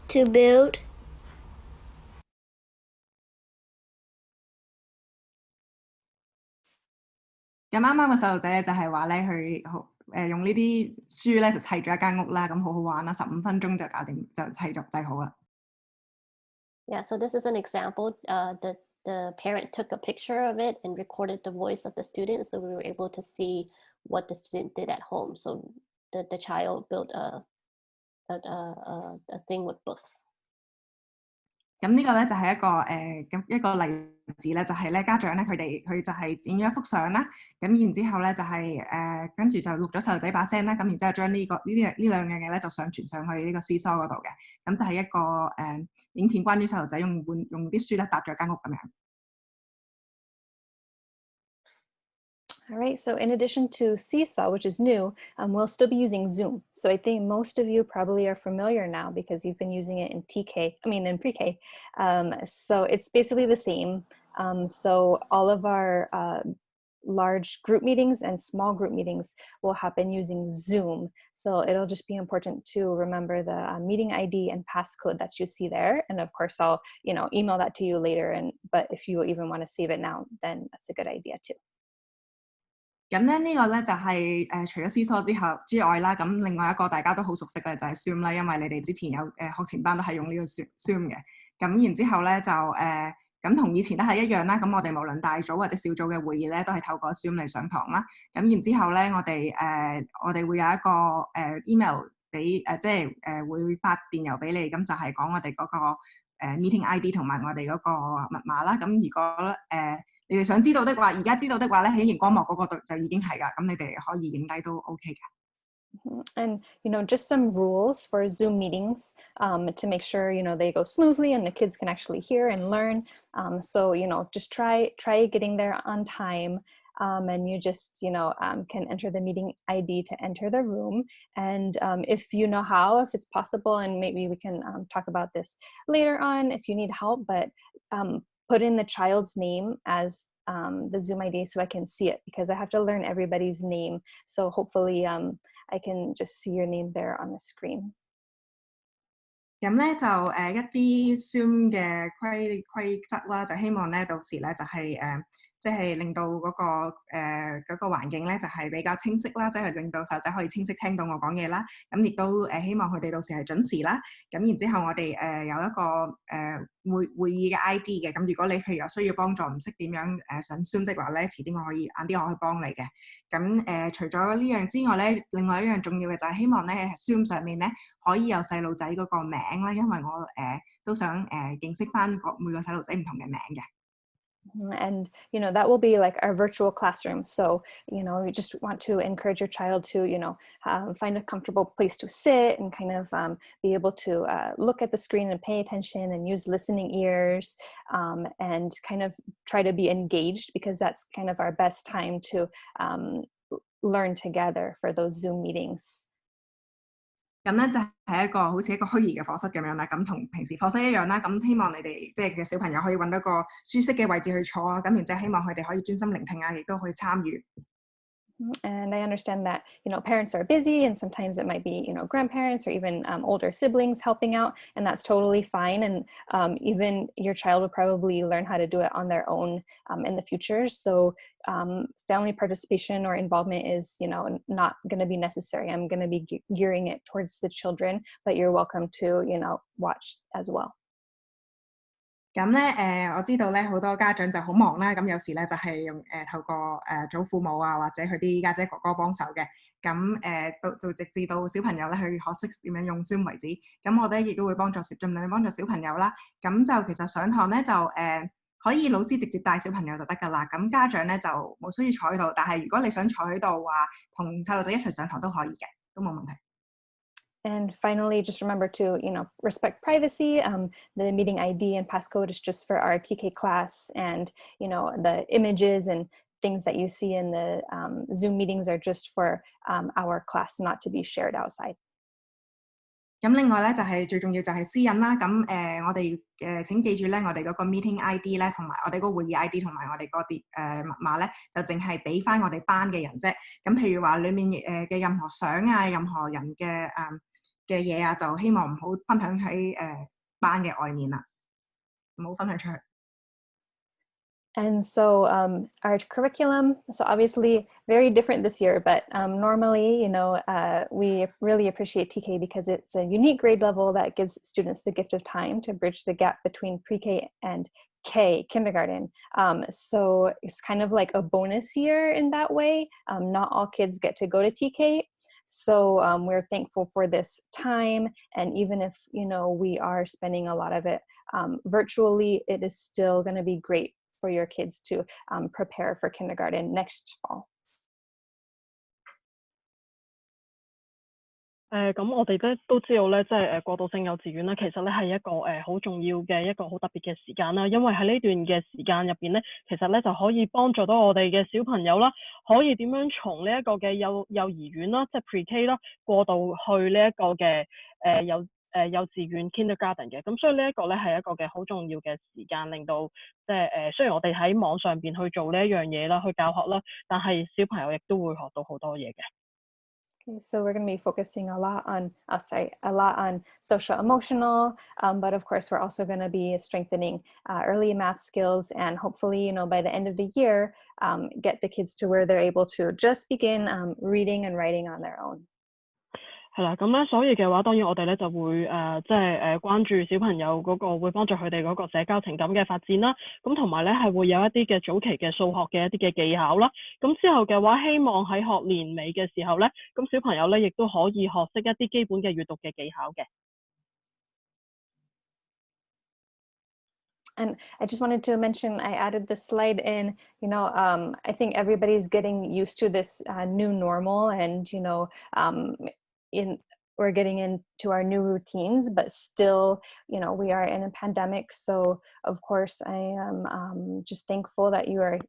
to build.咁啱啱個細路仔咧就係話咧，佢用呢啲書咧就砌咗一間屋啦，咁好好玩啦，15分鐘就搞掂，就砌好啦。Yeah, so this is an example. The parent took a picture of it and recorded the voice of the student, so we were able to see what the student did at home. So the child built a thing with books. 咁呢個咧就係一個例子咧，就係咧家長咧佢就係影咗一幅相啦，咁然之後咧就係跟住就錄咗細路仔把聲啦，咁然之後將呢兩樣嘢咧就上傳上去呢個 C-SO 嗰度嘅，咁就係一個影片關於細路仔用啲書咧搭咗間屋咁樣。All right, so in addition to Seesaw, which is new, we'll still be using Zoom. So I think most of you probably are familiar now because you've been using it in in pre-K. So it's basically the same. So all of our large group meetings and small group meetings will happen using Zoom. So it'll just be important to remember the meeting ID and passcode that you see there. And of course, I'll email that to you later. But if you even want to save it now, then that's a good idea too. 咁咧呢個咧就係除咗 C-SO 之外啦，咁另外一個大家都好熟悉嘅就係 Zoom 啦，因為你哋之前有學前班都係用呢個 Zoom 嘅。咁然之後咧就咁同以前都係一樣啦。咁我哋無論大組或者小組嘅會議咧，都係透過 Zoom 嚟上堂啦。咁然之後咧，我哋會有一個email 俾即係會發電郵俾你，咁就係講我哋嗰個meeting ID 同埋我哋嗰個密碼啦。咁如果你哋想知道的話，而家知道的話咧，喺熒光幕嗰個度就已經係㗎，咁你哋可以影低都 OK 嘅。And just some rules for Zoom meetings to make sure they go smoothly and the kids can actually hear and learn. So just try getting there on time. And you just can enter the meeting ID to enter the room. And if you know how, if it's possible, and maybe we can talk about this later on if you need help, but put in the child's name as the Zoom ID so I can see it, because I have to learn everybody's name. So hopefully I can just see your name there on the screen. 咁咧就一啲 Zoom 嘅規則啦，就希望咧到時咧就係即係令到嗰個環境咧就係比較清晰啦，即係令到細路仔可以清晰聽到我講嘢啦。咁亦都希望佢哋到時係準時啦。咁然之後我哋有一個會議嘅 ID 嘅。咁如果你譬如有需要幫助唔識點樣上 Zoom 的話咧，遲啲我可以晏啲我可以幫你嘅。咁除咗呢樣之外咧，另外一樣重要嘅就係希望咧喺 Zoom 上面咧可以有細路仔嗰個名啦，因為我都想認識翻每個細路仔唔同嘅名嘅。And that will be like our virtual classroom. So you just want to encourage your child to find a comfortable place to sit and kind of be able to look at the screen and pay attention and use listening ears and kind of try to be engaged, because that's kind of our best time to learn together for those Zoom meetings. 咁咧就係一個好似一個虛擬嘅課室咁樣啦，咁同平時課室一樣啦。咁希望你哋即係嘅小朋友可以揾到個舒適嘅位置去坐啊，咁然之後希望佢哋可以專心聆聽啊，亦都可以參與。And I understand that, parents are busy and sometimes it might be, grandparents or even older siblings helping out, and that's totally fine. And even your child will probably learn how to do it on their own in the future. So family participation or involvement is, not going to be necessary. I'm going to be gearing it towards the children, but you're welcome to, watch as well. 咁咧我知道咧好多家長就好忙啦，咁有時咧就係用透過祖父母啊或者佢啲家姐哥哥幫手嘅，咁就直至到小朋友咧去學識點樣用 Zoom 為止。咁我哋亦都會盡量幫助小朋友啦。咁就其實上堂咧就可以老師直接帶小朋友就得㗎啦。咁家長咧就冇需要坐喺度，但係如果你想坐喺度話同細路仔一齊上堂都可以嘅，都冇問題。And finally, just remember to, respect privacy. The meeting ID and passcode is just for our TK class, and, the images and things that you see in the Zoom meetings are just for our class, not to be shared outside. 咁另外咧就係最重要就係私隱啦。咁我哋請記住咧，我哋嗰個 meeting ID 咧，同埋我哋嗰個會議 ID 同埋我哋個密碼咧，就淨係俾翻我哋班嘅人啫。咁譬如話裡面嘅任何相啊，任何人嘅嘢啊，就希望唔好分享喺班嘅外面啦，唔好分享出去。And so our curriculum, so obviously very different this year, but normally, we really appreciate TK because it's a unique grade level that gives students the gift of time to bridge the gap between pre-K and kindergarten. So it's kind of like a bonus year in that way. Not all kids get to go to TK. So we're thankful for this time. And even if, we are spending a lot of it virtually, it is still going to be great for your kids to prepare for kindergarten next fall. 咁我哋咧都知道咧，即係過渡性幼稚園咧，其實咧係一個好重要嘅一個好特別嘅時間啦。因為喺呢段嘅時間入邊咧，其實咧就可以幫助到我哋嘅小朋友啦，可以點樣從呢一個嘅幼兒園啦，即係 Pre-K 啦，過渡去呢一個嘅幼稚園 Kindergarten 嘅。咁所以呢一個咧係一個嘅好重要嘅時間，令到即係雖然我哋喺網上邊去做呢一樣嘢啦，去教學啦，但係小朋友亦都會學到好多嘢嘅。Okay, so we're going to be focusing a lot on social emotional, but of course we're also going to be strengthening early math skills, and hopefully, by the end of the year, get the kids to where they're able to just begin reading and writing on their own. 係啦，咁咧，所以嘅話，當然我哋咧就會即係關注小朋友嗰個，會幫助佢哋嗰個社交情感嘅發展啦。咁同埋咧係會有一啲嘅早期嘅數學嘅一啲嘅技巧啦。咁之後嘅話，希望喺學年尾嘅時候咧，咁小朋友咧亦都可以學識一啲基本嘅閱讀嘅技巧嘅。And I just wanted to mention, I added this slide in, I think everybody's getting used to this new normal, and, we're getting into our new routines, but still, we are in a pandemic. So of course, I am just thankful that you are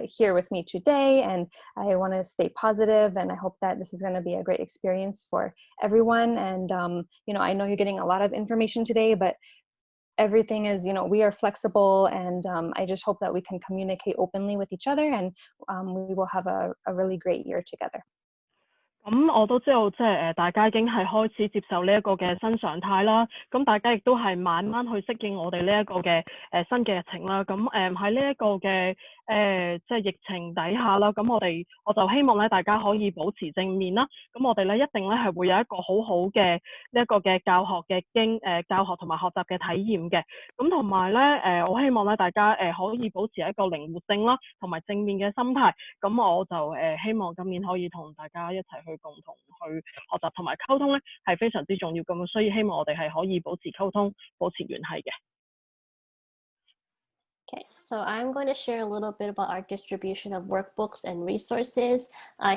here with me today, and I want to stay positive, and I hope that this is going to be a great experience for everyone. And, I know you're getting a lot of information today, but everything is, we are flexible, and I just hope that we can communicate openly with each other, and we will have a really great year together. 咁我都知道，即係大家已經係開始接受呢一個嘅新常態啦。咁大家亦都係慢慢去適應我哋呢一個嘅新嘅日程啦。咁喺呢一個嘅即係疫情底下啦，咁我就希望咧大家可以保持正面啦。咁我哋咧一定咧係會有一個好好嘅呢一個嘅教學同埋學習嘅體驗嘅。咁同埋咧我希望咧大家可以保持一個靈活性啦，同埋正面嘅心態。咁我就希望今年可以同大家一齊去共同去學習同埋溝通咧，係非常之重要咁，所以希望我哋係可以保持溝通、保持聯繫嘅。Okay, so I'm going to share a little bit about our distribution of workbooks and resources.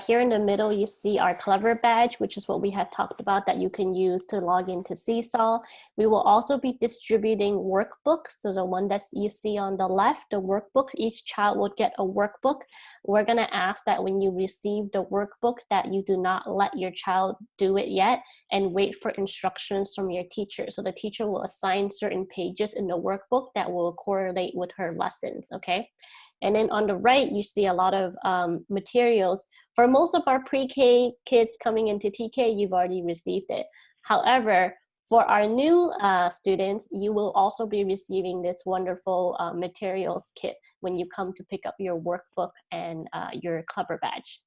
Here in the middle, you see our Clever badge, which is what we had talked about that you can use to log into Seesaw. We will also be distributing workbooks. So the one that you see on the left, the workbook, each child will get a workbook. We're going to ask that when you receive the workbook that you do not let your child do it yet and wait for instructions from your teacher. So the teacher will assign certain pages in the workbook that will correlate with her lessons, okay? And then on the right, you see a lot of materials. For most of our pre-K kids coming into TK, you've already received it. However, for our new students, you will also be receiving this wonderful materials kit when you come to pick up your workbook and your Clever badge.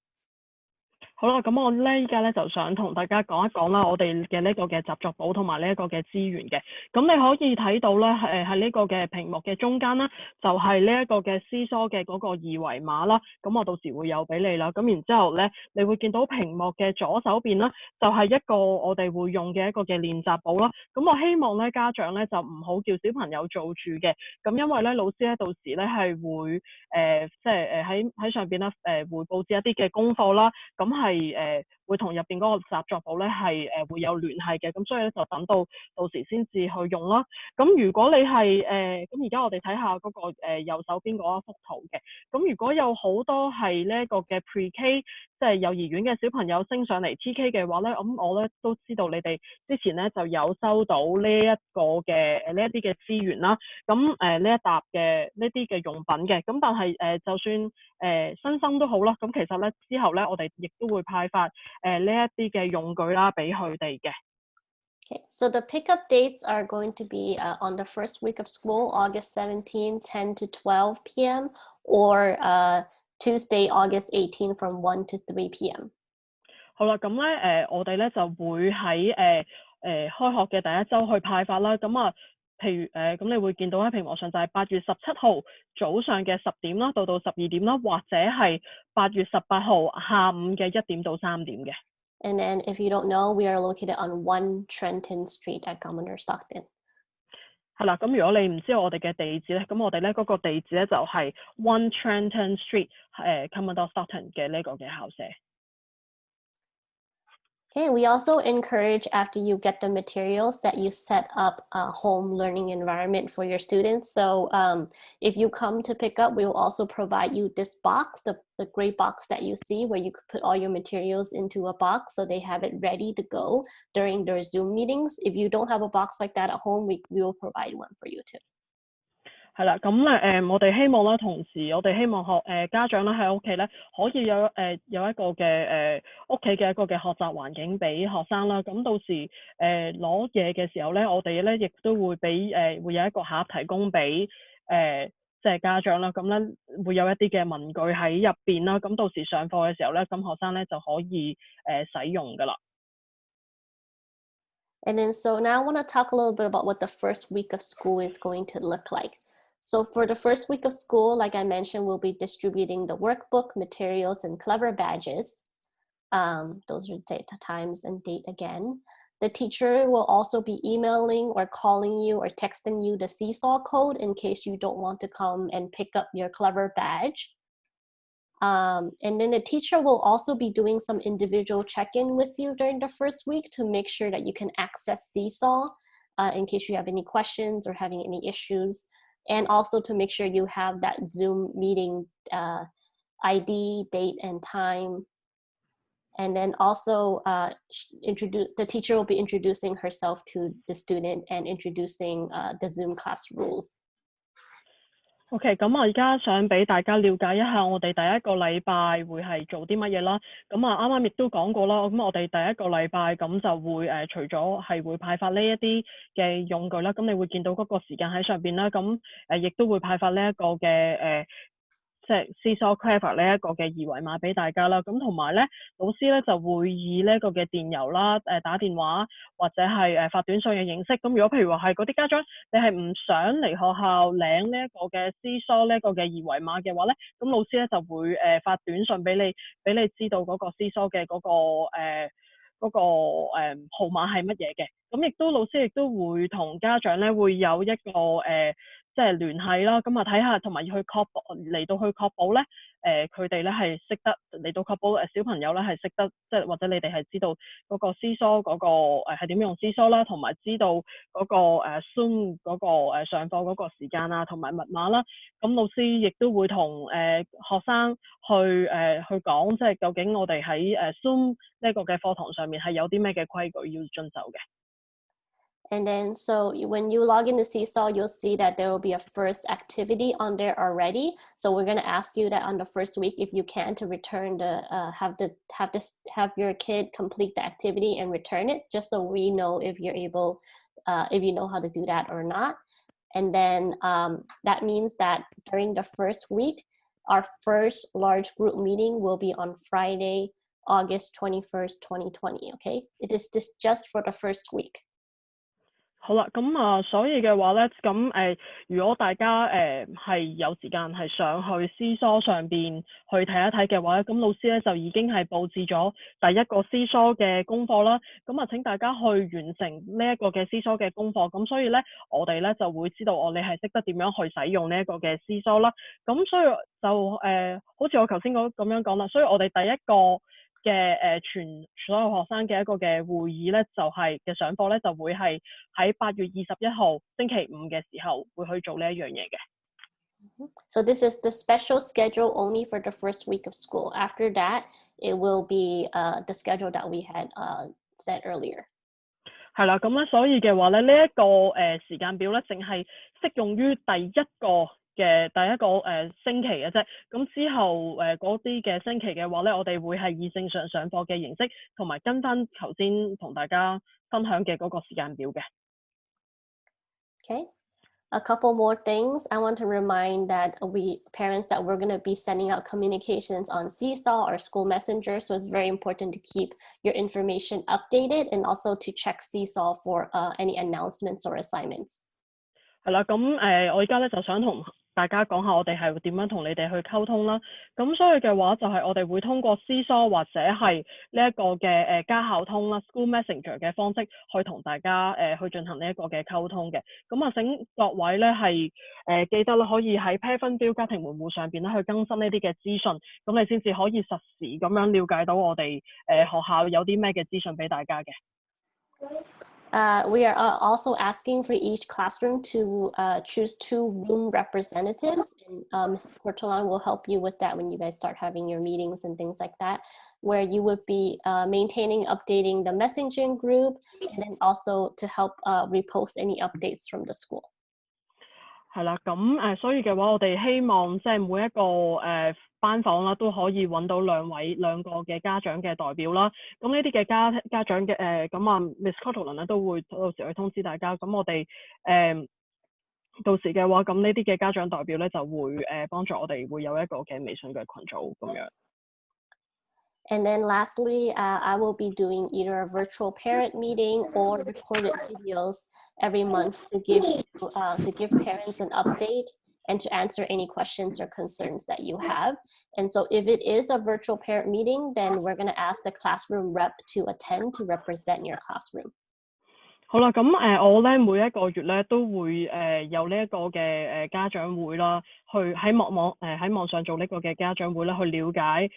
好啦，咁我咧依家咧就想同大家講一講啦，我哋嘅呢個嘅習作簿同埋呢一個嘅資源嘅。咁你可以睇到咧，喺呢個嘅屏幕嘅中間啦，就係呢一個嘅Seesaw嘅嗰個二維碼啦。咁我到時會有俾你啦。咁然之後咧，你會見到屏幕嘅左手邊啦，就係一個我哋會用嘅一個嘅練習簿啦。咁我希望咧家長咧就唔好叫小朋友做住嘅。咁因為咧老師咧到時咧係會即係喺上邊咧會佈置一啲嘅功課啦。咁係會同入邊嗰個習作簿咧係會有聯繫嘅，咁所以咧就等到時先至去用啦。咁如果你係咁而家我哋睇下嗰個右手邊嗰一幅圖嘅，咁如果有好多係呢一個嘅 Pre-K 即係幼兒園嘅小朋友升上嚟 TK 嘅話咧，咁我咧都知道你哋之前咧就有收到呢一個嘅呢一啲嘅資源啦，咁呢一沓嘅呢啲嘅用品嘅，咁但係就算新生都好啦，咁其實咧之後咧我哋亦都會派發呢一啲嘅用具啦俾佢哋嘅。Okay, so the pickup dates are going to be on the first week of school, August 17, 10 to 12 p.m. or Tuesday, August 18 from 1 to 3 p.m. 好啦，咁咧我哋咧就會喺開學嘅第一週去派發啦。咁啊，譬如咁你會見到喺屏幕上就係8月17號早上嘅10點啦，到12點啦，或者係8月18號下午嘅1點到3點嘅。And then if you don't know, we are located on 1 Trenton Street at Commodore Stockton. 係啦，咁如果你唔知道我哋嘅地址咧，咁我哋咧嗰個地址咧就係 1 Trenton Street Commodore Stockton 嘅呢個嘅校舍。Okay, we also encourage after you get the materials that you set up a home learning environment for your students. So if you come to pick up, we will also provide you this box, the gray box that you see where you could put all your materials into a box so they have it ready to go during their Zoom meetings. If you don't have a box like that at home, we will provide one for you too. 係啦，咁我哋希望啦，同時我哋希望家長咧喺屋企咧可以有一個嘅屋企嘅一個嘅學習環境俾學生啦。咁到時攞嘢嘅時候咧，我哋咧亦都會會有一個盒提供俾即係家長啦。咁咧會有一啲嘅文具喺入邊啦。咁到時上課嘅時候咧，咁學生咧就可以使用㗎啦。And then so now I want to talk a little bit about what the first week of school is going to look like. So for the first week of school, like I mentioned, we'll be distributing the workbook, materials, and clever badges. Those are the times and date again. The teacher will also be emailing or calling you or texting you the seesaw code in case you don't want to come and pick up your clever badge. And then the teacher will also be doing some individual check-in with you during the first week to make sure that you can access Seesaw in case you have any questions or having any issues. And also to make sure you have that Zoom meeting ID, date, and time. And then also the teacher will be introducing herself to the student and introducing the Zoom class rules. OK， 咁我而家想俾大家了解一下我哋第一個禮拜會係做啲乜嘢啦。咁啱啱亦都講過啦，咁我哋第一個禮拜咁就會除咗係會派發呢一啲嘅用具啦，咁你會見到嗰個時間喺上邊啦。咁亦都會派發呢一個嘅即係 Seesaw Clever 呢一個嘅二維碼俾大家啦。咁同埋咧，老師咧就會以呢一個嘅電郵啦、打電話或者係發短信嘅形式。咁如果譬如話係嗰啲家長，你係唔想嚟學校領呢一個嘅 Seesaw 呢一個嘅二維碼嘅話咧，咁老師咧就會發短信俾你知道嗰個 Seesaw 嘅嗰個號碼係乜嘢嘅。咁亦都老師亦都會同家長咧會有一個即係聯繫啦，咁啊睇下同埋要去嚟到去確保咧，佢哋咧係識得嚟到確保小朋友咧係識得，即係或者你哋係知道嗰個 Seesaw 嗰個係點用 Seesaw 啦，同埋知道嗰個Zoom 嗰個上課嗰個時間啊，同埋密碼啦。咁老師亦都會同學生去講，即係究竟我哋喺Zoom 呢個嘅課堂上面係有啲咩嘅規矩要遵守嘅。And then, so when you log into Seesaw, you'll see that there will be a first activity on there already. So we're going to ask you that on the first week, if you can, to return have your kid complete the activity and return it, just so we know if you're able, if you know how to do that or not. And then that means that during the first week, our first large group meeting will be on Friday, August 21st, 2020. Okay, it is just for the first week. 好啦，咁所以嘅話咧，咁如果大家係有時間係上去Seesaw上邊去睇一睇嘅話咧，咁老師咧就已經係佈置咗第一個Seesaw嘅功課啦。咁請大家去完成呢一個嘅Seesaw嘅功課。咁所以咧，我哋咧就會知道你係識得點樣去使用呢一個嘅Seesaw啦。咁所以就好似我頭先咁樣講啦，所以我哋第一個嘅全所有學生嘅一個嘅會議咧，就係嘅上課咧，就會係喺8月21號星期5嘅時候會去做呢一樣嘢嘅。So this is the special schedule only for the first week of school. After that, it will be the schedule that we had said earlier. 係啦，咁咧所以嘅話咧，呢一個時間表咧，淨係適用於第一個第一個星期嘅啫，咁之後嗰啲嘅星期嘅話咧，我哋會係以正常上課嘅形式，同埋跟翻頭先同大家分享嘅嗰個時間表嘅。Okay. A couple more things. I want to remind that parents that we're going to be sending out communications on Seesaw or School Messenger. So it's very important to keep your information updated and also to check Seesaw for any announcements or assignments. 係啦，咁我而家咧就想同大家講下我哋係點樣同你哋去溝通啦。咁所以嘅話就係我哋會通過 Seesaw 或者係呢一個嘅家校通啦 School Messenger 嘅方式去同大家去進行呢一個嘅溝通嘅。咁啊請各位咧係記得啦，可以喺 Pair 分標家庭門戶上邊咧去更新呢啲嘅資訊，咁你先至可以實時咁樣了解到我哋學校有啲咩嘅資訊俾大家嘅。We are also asking for each classroom to choose 2 room representatives, and Mrs. Cortolan will help you with that when you guys start having your meetings and things like that, where you would be maintaining, updating the messaging group, and then also to help repost any updates from the school. 係啦，咁所以嘅話，我哋希望即係每一個班房啦，都可以揾到兩個嘅家長嘅代表啦。咁呢啲嘅家長嘅咁啊 Miss Cortolan 咧都會到時去通知大家。咁我哋到時嘅話，咁呢啲嘅家長代表咧就會幫助我哋會有一個嘅微信嘅群組咁樣。And then lastly, I will be doing either a virtual parent meeting or recorded videos every month to give parents an update and to answer any questions or concerns that you have. And so if it is a virtual parent meeting, then we're going to ask the classroom rep to attend to represent your classroom. 好啦，咁我咧每一個月咧都會有呢一個嘅家長會啦，去喺網上做呢個嘅家長會啦，去了解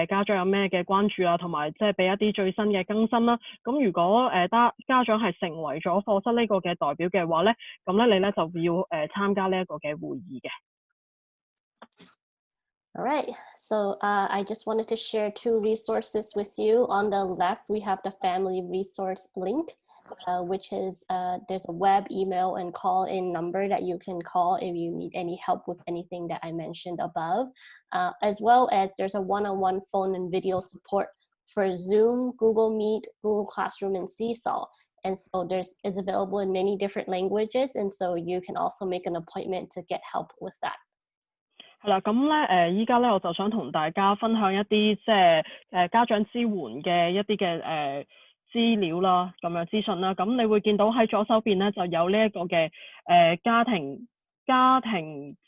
家長有咩嘅關注啊，同埋即係俾一啲最新嘅更新啦。咁如果家長係成為咗課室呢個嘅代表嘅話咧，咁咧你咧就要參加呢一個嘅會議嘅。All right, so I just wanted to share 2 resources with you. On the left, we have the family resource link, which is there's a web, email, and call-in number that you can call if you need any help with anything that I mentioned above, as well as there's a one-on-one phone and video support for Zoom, Google Meet, Google Classroom, and Seesaw. And so it's available in many different languages, and so you can also make an appointment to get help with that. 係啦，咁咧依家咧我就想同大家分享一啲即係家長支援嘅一啲嘅資料啦，咁樣資訊啦。咁你會見到喺左手邊咧就有呢一個嘅家庭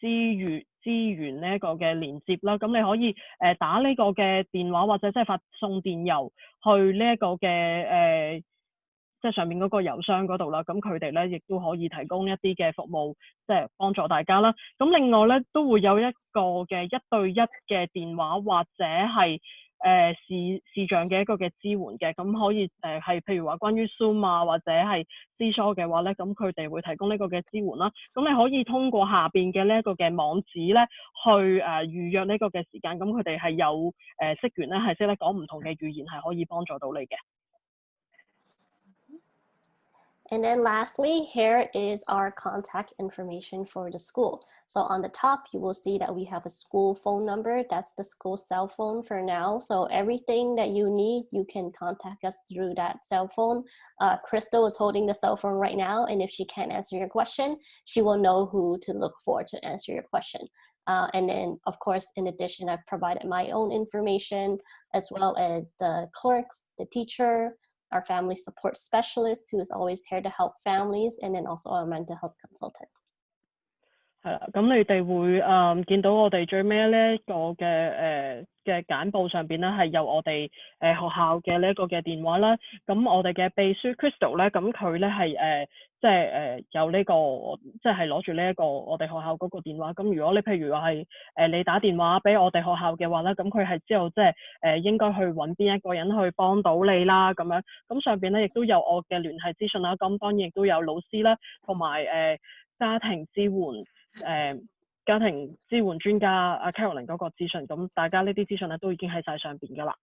資源呢一個嘅連接啦。咁你可以打呢個嘅電話或者即係發送電郵去呢一個嘅即係上面嗰個郵箱嗰度啦，咁佢哋咧亦都可以提供一啲嘅服務，即係幫助大家啦。咁另外咧都會有一個嘅1對1嘅電話或者係視像嘅一個嘅支援嘅，咁可以係譬如話關於 Zoom 啊或者係 Seesaw 嘅話咧，咁佢哋會提供呢個嘅支援啦。咁你可以通過下邊嘅呢一個嘅網址咧去預約呢個嘅時間，咁佢哋係有職員咧係識得講唔同嘅語言，係可以幫助到你嘅。And then lastly, here is our contact information for the school. So on the top, you will see that we have a school phone number. That's the school cell phone for now. So everything that you need, you can contact us through that cell phone. Crystal is holding the cell phone right now, and if she can't answer your question, she will know who to look for to answer your question. And then, of course, in addition, I've provided my own information as well as the clerks, the teacher, our family support specialist who is always here to help families, and then also our mental health consultant. 係啦，咁你哋會見到我哋最尾呢一個嘅簡報上邊咧係有我哋學校嘅呢一個嘅電話啦。咁我哋嘅秘書 Crystal 咧，咁佢咧係即係有呢個即係攞住呢一個我哋學校嗰個電話。咁如果你譬如話係你打電話俾我哋學校嘅話咧，咁佢係知道即係應該去揾邊一個人去幫到你啦咁樣。咁上邊咧亦都有我嘅聯繫資訊啦。咁當然亦都有老師啦，同埋家庭支援專家阿 Caroline 嗰個資訊，咁大家呢啲資訊咧都已經喺晒上邊㗎啦。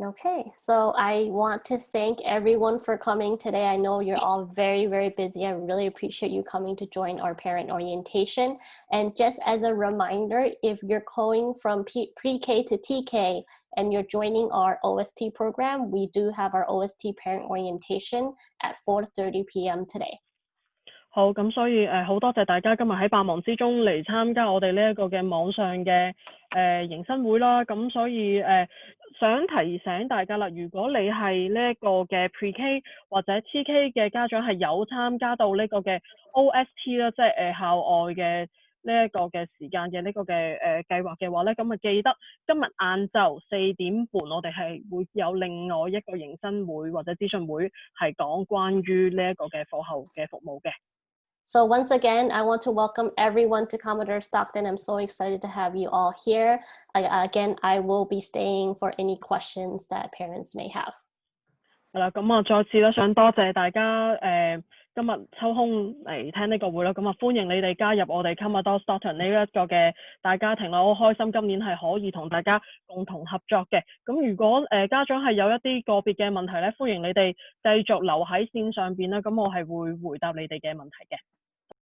Okay, so I want to thank everyone for coming today. I know you're all very, very busy. I really appreciate you coming to join our parent orientation. And just as a reminder, if you're going from pre-K to TK and you're joining our OST program, we do have our OST parent orientation at 4:30 p.m. today. 好，咁所以好多謝大家今日喺百忙之中嚟參加我哋呢一個嘅網上嘅迎新會啦。咁所以想提醒大家啦，如果你係呢一個嘅 Pre-K 或者 TK 嘅家長係有參加到呢個嘅 OST 啦，即係校外嘅呢一個嘅時間嘅呢個嘅計劃嘅話咧，咁啊記得今日晏晝4點半，我哋係會有另外一個迎新會或者資訊會係講關於呢一個嘅課後嘅服務嘅。So once again, I want to welcome everyone to Commodore Stockton. I'm so excited to have you all here. Again, I will be staying for any questions that parents may have. 係啦，咁啊再次咧想多謝大家今日抽空嚟聽呢個會啦，咁啊歡迎你哋加入我哋 Commodore Stockton 呢一個嘅大家庭啦，我好開心今年係可以同大家共同合作嘅。咁如果家長係有一啲個別嘅問題咧，歡迎你哋繼續留喺線上邊啦，咁我係會回答你哋嘅問題嘅。